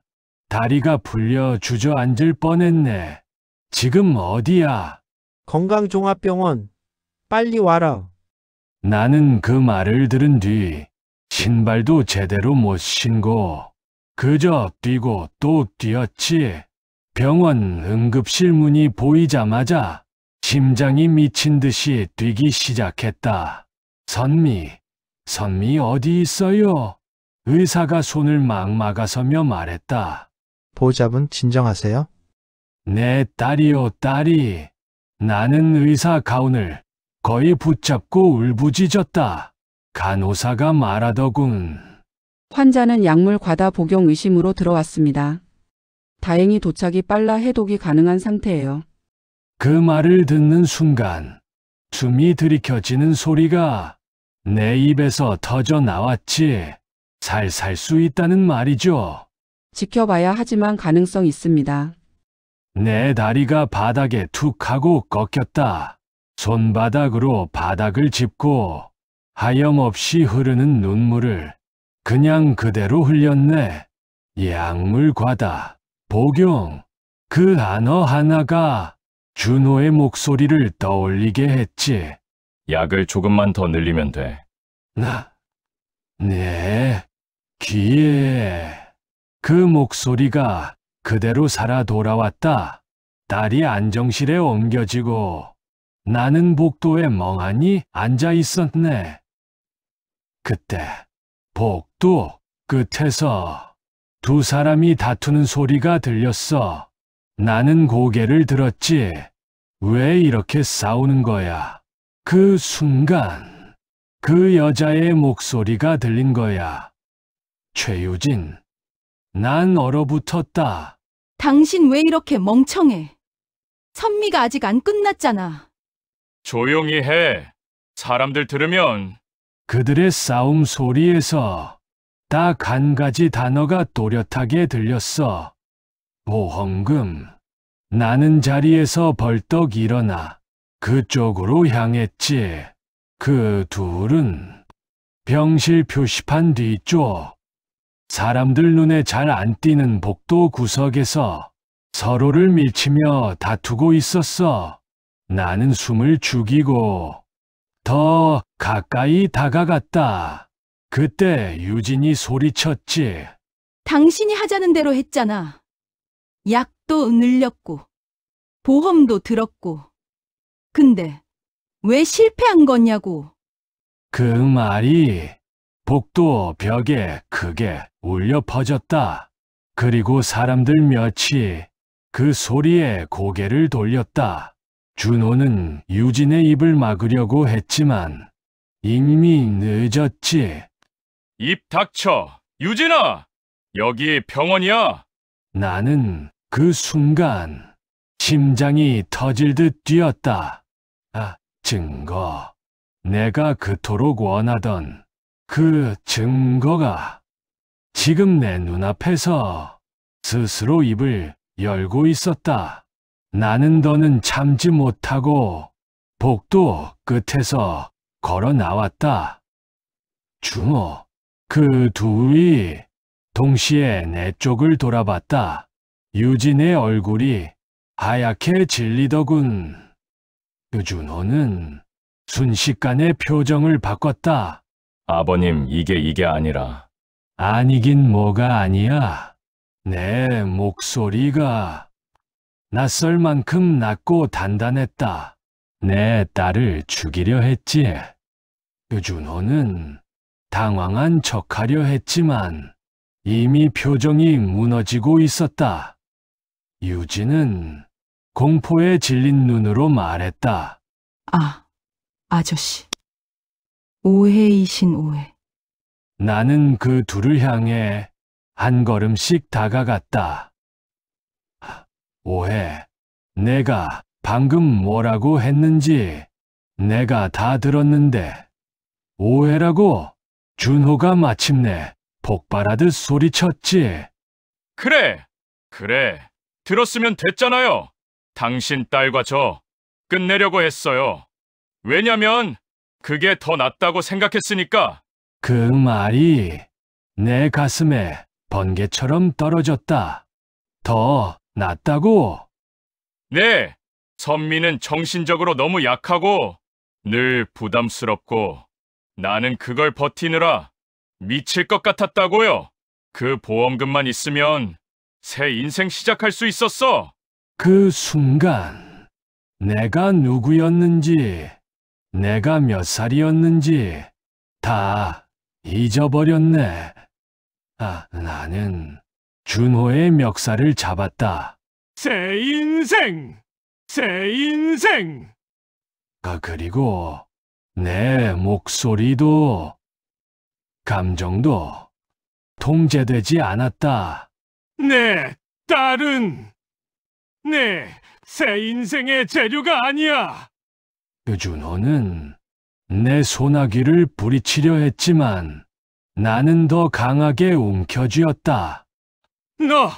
[SPEAKER 1] 다리가 풀려 주저앉을 뻔했네. 지금 어디야?
[SPEAKER 5] 건강종합병원. 빨리 와라.
[SPEAKER 1] 나는 그 말을 들은 뒤 신발도 제대로 못 신고 그저 뛰고 또 뛰었지. 병원 응급실 문이 보이자마자 심장이 미친 듯이 뛰기 시작했다. 선미 어디 있어요? 의사가 손을 막 막아서며 말했다.
[SPEAKER 7] 보호자분 진정하세요.
[SPEAKER 1] 내 딸이요, 딸이. 나는 의사 가운을 거의 붙잡고 울부짖었다. 간호사가 말하더군.
[SPEAKER 8] 환자는 약물 과다 복용 의심으로 들어왔습니다. 다행히 도착이 빨라 해독이 가능한 상태예요.
[SPEAKER 1] 그 말을 듣는 순간 숨이 들이켜지는 소리가 내 입에서 터져 나왔지. 살 수 있다는 말이죠.
[SPEAKER 8] 지켜봐야 하지만 가능성 있습니다.
[SPEAKER 1] 내 다리가 바닥에 툭 하고 꺾였다. 손바닥으로 바닥을 짚고 하염없이 흐르는 눈물을 그냥 그대로 흘렸네. 약물 과다, 복용. 그 단어 하나가 준호의 목소리를 떠올리게 했지.
[SPEAKER 3] 약을 조금만 더 늘리면 돼.
[SPEAKER 1] 내 귀에 그 목소리가 그대로 살아 돌아왔다. 딸이 안정실에 옮겨지고 나는 복도에 멍하니 앉아 있었네. 그때 복도 끝에서 두 사람이 다투는 소리가 들렸어. 나는 고개를 들었지. 왜 이렇게 싸우는 거야? 그 순간 그 여자의 목소리가 들린 거야. 최유진. 난 얼어붙었다.
[SPEAKER 4] 당신 왜 이렇게 멍청해? 선미가 아직 안 끝났잖아.
[SPEAKER 3] 조용히 해. 사람들 들으면.
[SPEAKER 1] 그들의 싸움 소리에서 딱 한 가지 단어가 또렷하게 들렸어. 보험금. 나는 자리에서 벌떡 일어나 그쪽으로 향했지. 그 둘은 병실 표시판 뒤쪽, 사람들 눈에 잘 안 띄는 복도 구석에서 서로를 밀치며 다투고 있었어. 나는 숨을 죽이고 더 가까이 다가갔다. 그때 유진이 소리쳤지.
[SPEAKER 4] 당신이 하자는 대로 했잖아. 약도 늘렸고, 보험도 들었고. 근데 왜 실패한 거냐고.
[SPEAKER 1] 그 말이 복도 벽에 크게 울려 퍼졌다. 그리고 사람들 몇이 그 소리에 고개를 돌렸다. 준호는 유진의 입을 막으려고 했지만 이미 늦었지.
[SPEAKER 3] 입 닥쳐! 유진아! 여기 병원이야!
[SPEAKER 1] 나는 그 순간 심장이 터질 듯 뛰었다. 증거. 내가 그토록 원하던 그 증거가 지금 내 눈앞에서 스스로 입을 열고 있었다. 나는 더는 참지 못하고 복도 끝에서 걸어 나왔다. 준호, 그 둘이 동시에 내 쪽을 돌아봤다. 유진의 얼굴이 하얗게 질리더군. 준호는 순식간에 표정을 바꿨다.
[SPEAKER 3] 아버님, 이게 아니라.
[SPEAKER 1] 아니긴 뭐가 아니야. 내 목소리가 낯설 만큼 낮고 단단했다. 내 딸을 죽이려 했지. 준호는 당황한 척하려 했지만 이미 표정이 무너지고 있었다. 유진은 공포에 질린 눈으로 말했다.
[SPEAKER 4] 아저씨. 오해이신 오해.
[SPEAKER 1] 나는 그 둘을 향해 한 걸음씩 다가갔다. 오해. 내가 방금 뭐라고 했는지 내가 다 들었는데 오해라고? 준호가 마침내 폭발하듯 소리쳤지.
[SPEAKER 3] 그래! 들었으면 됐잖아요. 당신 딸과 저 끝내려고 했어요. 왜냐면 그게 더 낫다고 생각했으니까.
[SPEAKER 1] 그 말이 내 가슴에 번개처럼 떨어졌다. 더 낫다고?
[SPEAKER 3] 네, 선미는 정신적으로 너무 약하고 늘 부담스럽고 나는 그걸 버티느라 미칠 것 같았다고요. 그 보험금만 있으면 새 인생 시작할 수 있었어.
[SPEAKER 1] 그 순간 내가 누구였는지, 내가 몇 살이었는지 다 잊어버렸네. 나는 준호의 멱살을 잡았다. 새 인생! 그리고 내 목소리도 감정도 통제되지 않았다. 내 딸은 새 인생의 재료가 아니야. 준호는 내 소나기를 부리치려 했지만 나는 더 강하게 움켜쥐었다. 너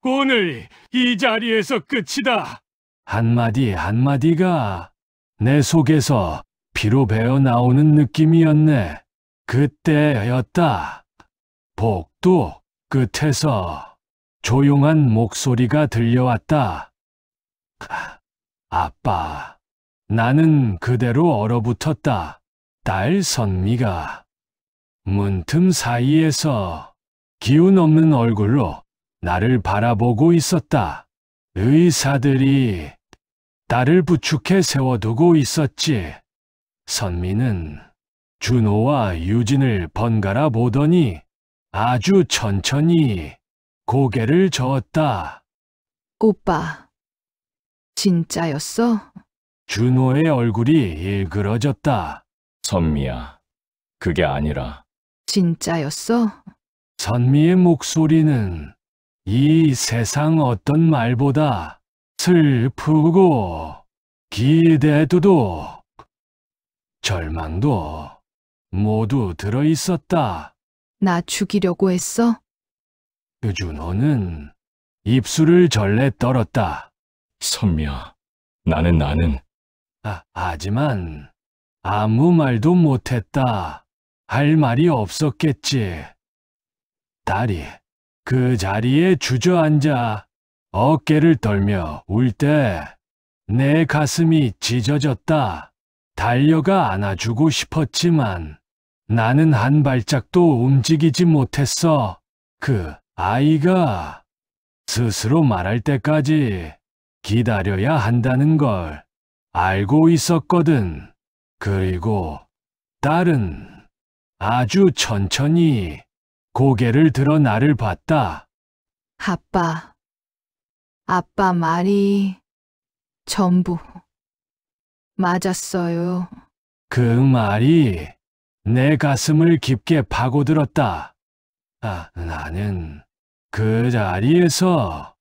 [SPEAKER 1] 오늘 이 자리에서 끝이다. 한마디 한마디가 내 속에서 피로 배어 나오는 느낌이었네. 그때였다. 복도 끝에서 조용한 목소리가 들려왔다. 아빠. 나는 그대로 얼어붙었다. 딸 선미가 문틈 사이에서 기운 없는 얼굴로 나를 바라보고 있었다. 의사들이 딸을 부축해 세워두고 있었지. 선미는 준호와 유진을 번갈아 보더니 아주 천천히 고개를 저었다.
[SPEAKER 2] 오빠, 진짜였어?
[SPEAKER 1] 준호의 얼굴이 일그러졌다.
[SPEAKER 3] 선미야, 그게 아니라.
[SPEAKER 2] 진짜였어?
[SPEAKER 1] 선미의 목소리는 이 세상 어떤 말보다 슬프고 기대도 절망도 모두 들어있었다.
[SPEAKER 2] 나 죽이려고 했어?
[SPEAKER 1] 준호는 입술을 절레 떨었다.
[SPEAKER 3] 선미야, 나는.
[SPEAKER 1] 하지만 아무 말도 못했다. 할 말이 없었겠지. 딸이 그 자리에 주저앉아 어깨를 떨며 울 때 내 가슴이 찢어졌다. 달려가 안아주고 싶었지만 나는 한 발짝도 움직이지 못했어. 그 아이가 스스로 말할 때까지 기다려야 한다는 걸 알고 있었거든. 그리고 딸은 아주 천천히 고개를 들어 나를 봤다.
[SPEAKER 2] 아빠 말이 전부 맞았어요.
[SPEAKER 1] 그 말이 내 가슴을 깊게 파고들었다. 나는 그 자리에서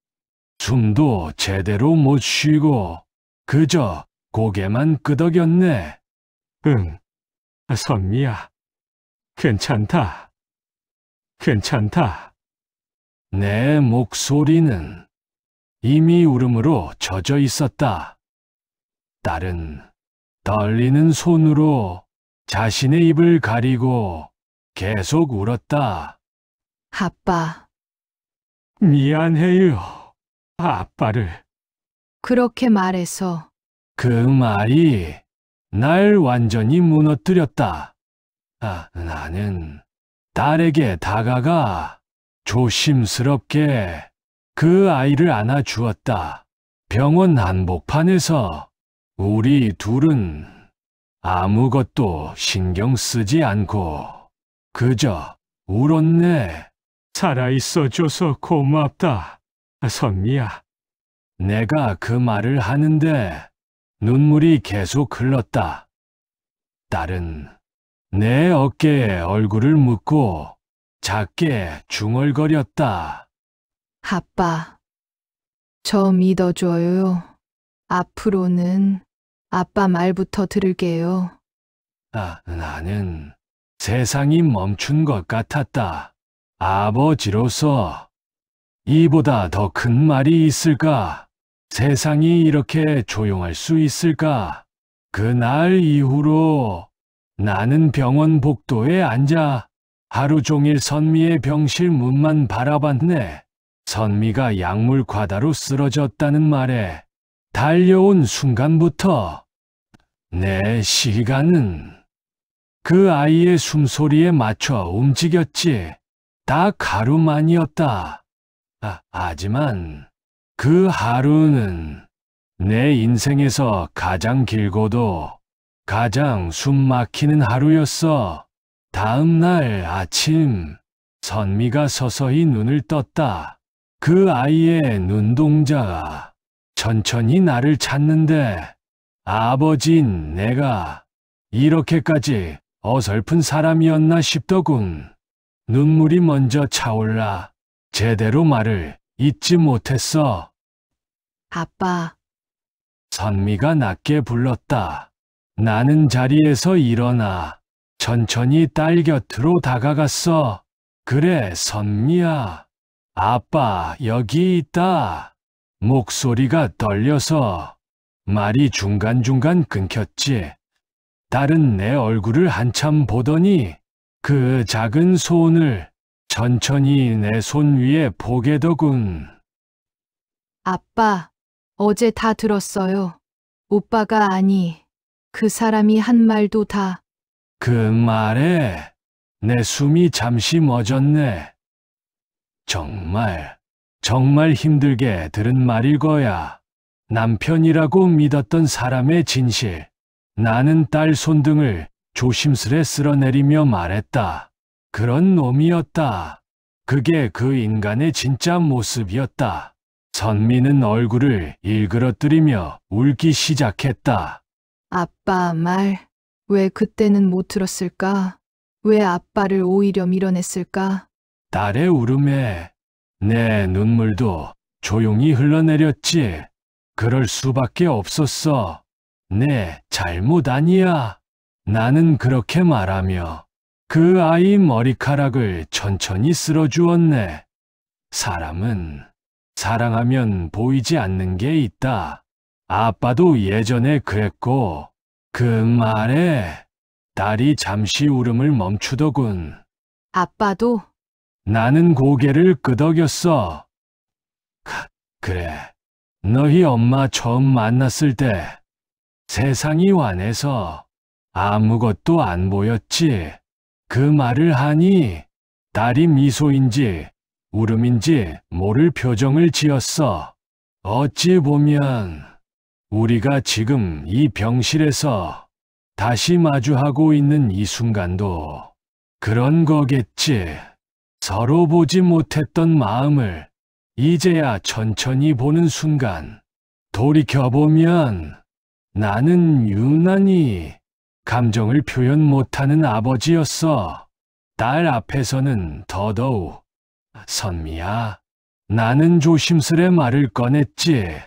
[SPEAKER 1] 숨도 제대로 못 쉬고 그저 고개만 끄덕였네. 응, 선미야. 괜찮다. 내 목소리는 이미 울음으로 젖어 있었다. 딸은 떨리는 손으로 자신의 입을 가리고 계속 울었다.
[SPEAKER 2] 아빠,
[SPEAKER 1] 미안해요, 아빠를.
[SPEAKER 2] 그렇게 말해서
[SPEAKER 1] 그 말이 날 완전히 무너뜨렸다. 나는 딸에게 다가가 조심스럽게 그 아이를 안아주었다. 병원 한복판에서 우리 둘은 아무것도 신경 쓰지 않고 그저 울었네. 살아있어줘서 고맙다, 선미야. 내가 그 말을 하는데 눈물이 계속 흘렀다. 딸은 내 어깨에 얼굴을 묻고 작게 중얼거렸다.
[SPEAKER 2] 아빠, 저 믿어줘요. 앞으로는 아빠 말부터 들을게요.
[SPEAKER 1] 나는 세상이 멈춘 것 같았다. 아버지로서 이보다 더 큰 말이 있을까? 세상이 이렇게 조용할 수 있을까? 그날 이후로 나는 병원 복도에 앉아 하루 종일 선미의 병실 문만 바라봤네. 선미가 약물 과다로 쓰러졌다는 말에 달려온 순간부터 내 시간은 그 아이의 숨소리에 맞춰 움직였지. 딱 하루만이었다. 하지만 그 하루는 내 인생에서 가장 길고도 가장 숨 막히는 하루였어. 다음 날 아침, 선미가 서서히 눈을 떴다. 그 아이의 눈동자가 천천히 나를 찾는데 아버지인 내가 이렇게까지 어설픈 사람이었나 싶더군. 눈물이 먼저 차올라 제대로 말을 잇지 못했어.
[SPEAKER 2] 아빠,
[SPEAKER 1] 선미가 낮게 불렀다. 나는 자리에서 일어나 천천히 딸 곁으로 다가갔어. 그래, 선미야. 아빠 여기 있다. 목소리가 떨려서 말이 중간중간 끊겼지. 딸은 내 얼굴을 한참 보더니 그 작은 손을 천천히 내 손 위에 보게더군.
[SPEAKER 2] 아빠, 어제 다 들었어요. 오빠가 아니, 그 사람이 한 말도 다.
[SPEAKER 1] 그 말에 내 숨이 잠시 멎었네. 정말 힘들게 들은 말일 거야. 남편이라고 믿었던 사람의 진실. 나는 딸 손등을 조심스레 쓸어내리며 말했다. 그런 놈이었다. 그게 그 인간의 진짜 모습이었다. 선미는 얼굴을 일그러뜨리며 울기 시작했다.
[SPEAKER 2] 아빠 말, 왜 그때는 못 들었을까? 왜 아빠를 오히려 밀어냈을까?
[SPEAKER 1] 딸의 울음에 내 눈물도 조용히 흘러내렸지. 그럴 수밖에 없었어. 내 잘못 아니야. 나는 그렇게 말하며 그 아이 머리카락을 천천히 쓸어주었네. 사람은 사랑하면 보이지 않는 게 있다. 아빠도 예전에 그랬고, 그 말에 딸이 잠시 울음을 멈추더군.
[SPEAKER 2] 아빠도
[SPEAKER 1] 나는 고개를 끄덕였어. 그래, 너희 엄마 처음 만났을 때 세상이 환해서 아무것도 안 보였지. 그 말을 하니 딸이 미소인지 울음인지 모를 표정을 지었어. 어찌 보면 우리가 지금 이 병실에서 다시 마주하고 있는 이 순간도 그런 거겠지. 서로 보지 못했던 마음을 이제야 천천히 보는 순간 돌이켜보면 나는 유난히 감정을 표현 못하는 아버지였어. 딸 앞에서는 더더욱 선미야, 나는 조심스레 말을 꺼냈지.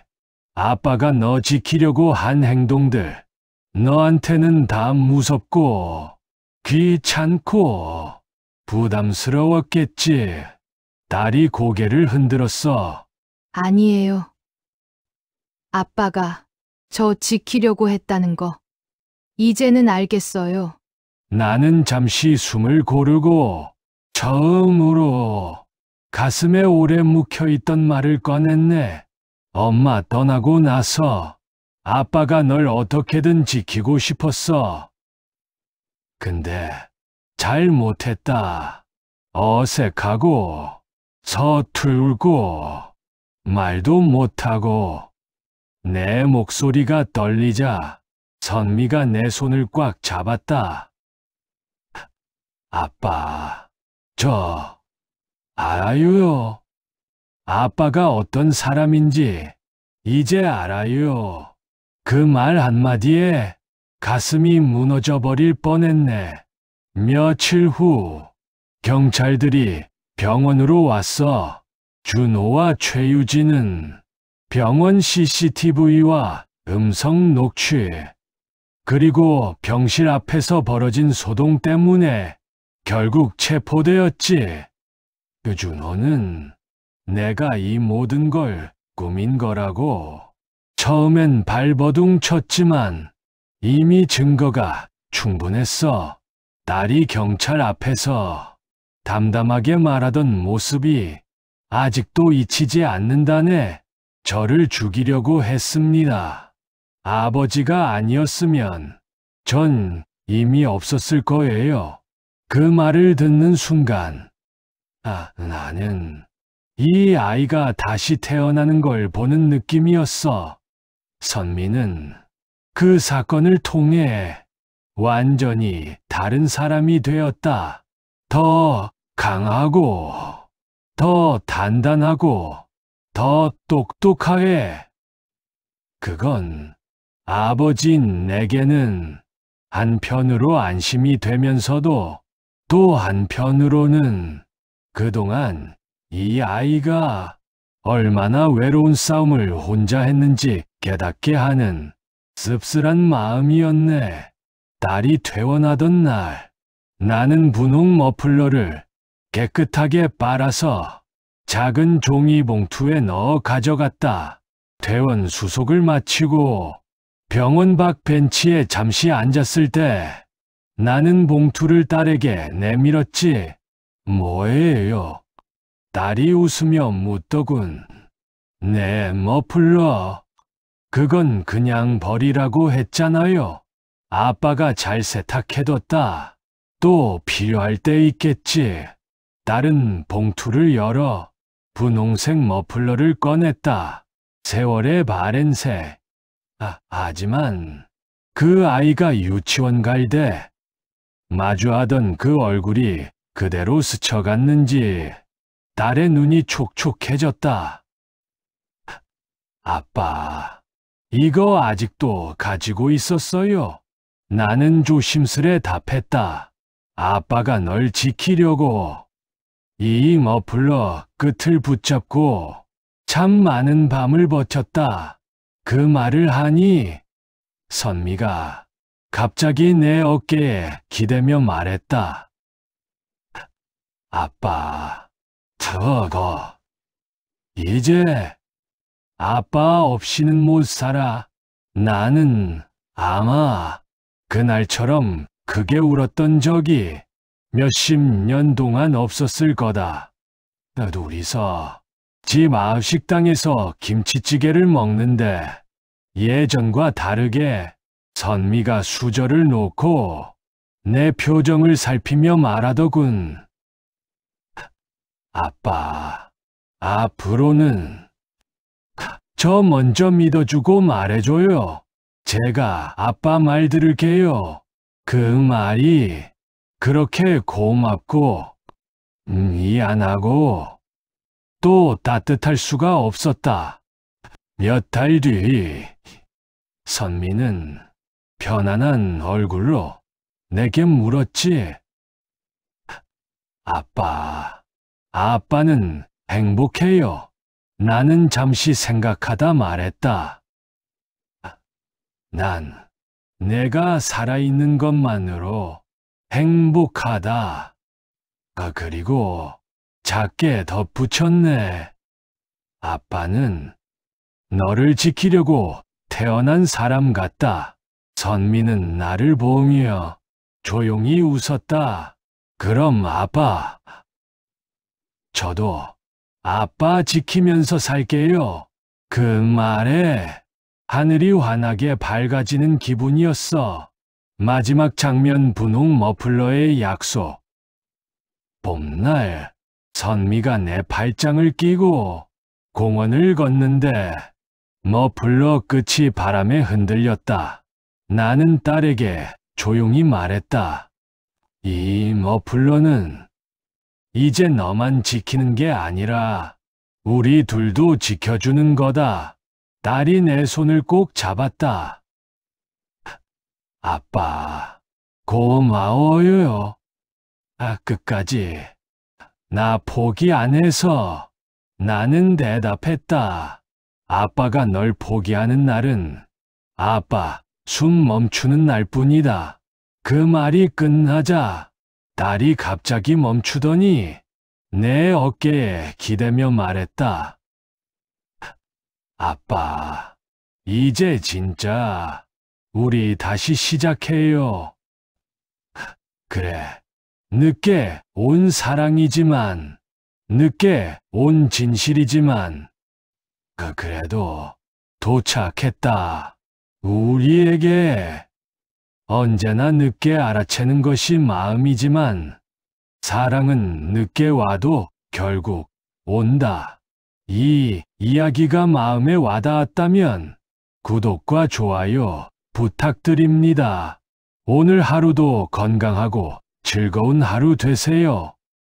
[SPEAKER 1] 아빠가 너 지키려고 한 행동들 너한테는 다 무섭고 귀찮고 부담스러웠겠지. 딸이 고개를 흔들었어.
[SPEAKER 2] 아니에요. 아빠가 저 지키려고 했다는 거 이제는 알겠어요.
[SPEAKER 1] 나는 잠시 숨을 고르고 처음으로 가슴에 오래 묵혀있던 말을 꺼냈네. 엄마 떠나고 나서 아빠가 널 어떻게든 지키고 싶었어. 근데 잘 못했다. 어색하고 서툴고 말도 못하고. 내 목소리가 떨리자 선미가 내 손을 꽉 잡았다. 아빠, 저 알아요. 아빠가 어떤 사람인지 이제 알아요. 그 말 한마디에 가슴이 무너져 버릴 뻔했네. 며칠 후 경찰들이 병원으로 왔어. 준호와 최유진은 병원 CCTV와 음성 녹취, 그리고 병실 앞에서 벌어진 소동 때문에 결국 체포되었지. 준호는 내가 이 모든 걸 꾸민 거라고 처음엔 발버둥 쳤지만 이미 증거가 충분했어. 딸이 경찰 앞에서 담담하게 말하던 모습이 아직도 잊히지 않는다네. 저를 죽이려고 했습니다. 아버지가 아니었으면 전 이미 없었을 거예요. 그 말을 듣는 순간, 나는 이 아이가 다시 태어나는 걸 보는 느낌이었어. 선미는 그 사건을 통해 완전히 다른 사람이 되었다. 더 강하고, 더 단단하고, 더 똑똑하게. 그건 아버지인 내게는 한편으로 안심이 되면서도 또 한편으로는 그동안 이 아이가 얼마나 외로운 싸움을 혼자 했는지 깨닫게 하는 씁쓸한 마음이었네. 딸이 퇴원하던 날, 나는 분홍 머플러를 깨끗하게 빨아서 작은 종이 봉투에 넣어 가져갔다. 퇴원 수속을 마치고 병원 밖 벤치에 잠시 앉았을 때 나는 봉투를 딸에게 내밀었지. 뭐예요? 딸이 웃으며 묻더군. 내 머플러. 그건 그냥 버리라고 했잖아요. 아빠가 잘 세탁해뒀다. 또 필요할 때 있겠지. 딸은 봉투를 열어 분홍색 머플러를 꺼냈다. 세월의 바렌색. 하지만 그 아이가 유치원 갈 때 마주하던 그 얼굴이 그대로 스쳐갔는지 딸의 눈이 촉촉해졌다. 아빠, 이거 아직도 가지고 있었어요. 나는 조심스레 답했다. 아빠가 널 지키려고. 이 머플러 끝을 붙잡고 참 많은 밤을 버텼다. 그 말을 하니 선미가 갑자기 내 어깨에 기대며 말했다. 아빠, 저거 이제 아빠 없이는 못 살아. 나는 아마 그날처럼 크게 울었던 적이 몇십 년 동안 없었을 거다. 둘이서 집 앞 식당에서 김치찌개를 먹는데 예전과 다르게 선미가 수저를 놓고 내 표정을 살피며 말하더군. 아빠, 앞으로는 저 먼저 믿어주고 말해줘요. 제가 아빠 말 들을게요. 그 말이 그렇게 고맙고 미안하고 또 따뜻할 수가 없었다. 몇 달 뒤 선미는 편안한 얼굴로 내게 물었지. 아빠는 행복해요. 나는 잠시 생각하다 말했다. 난 내가 살아있는 것만으로 행복하다. 그리고 작게 덧붙였네. 아빠는 너를 지키려고 태어난 사람 같다. 선미는 나를 보며 조용히 웃었다. 그럼 아빠, 저도 아빠 지키면서 살게요. 그 말에 하늘이 환하게 밝아지는 기분이었어. 마지막 장면 분홍 머플러의 약속. 봄날, 선미가 내 팔짱을 끼고 공원을 걷는데 머플러 끝이 바람에 흔들렸다. 나는 딸에게 조용히 말했다. 이 머플러는 이제 너만 지키는 게 아니라 우리 둘도 지켜주는 거다. 딸이 내 손을 꼭 잡았다. 아빠, 고마워요. 끝까지 나 포기 안 해서. 나는 대답했다. 아빠가 널 포기하는 날은 아빠 숨 멈추는 날뿐이다. 그 말이 끝나자 딸이 갑자기 멈추더니 내 어깨에 기대며 말했다. 아빠, 이제 진짜 우리 다시 시작해요. 그래, 늦게 온 사랑이지만, 늦게 온 진실이지만, 그래도 도착했다. 우리에게 언제나 늦게 알아채는 것이 마음이지만, 사랑은 늦게 와도 결국 온다. 이 이야기가 마음에 와닿았다면 구독과 좋아요 부탁드립니다. 오늘 하루도 건강하고 즐거운 하루 되세요.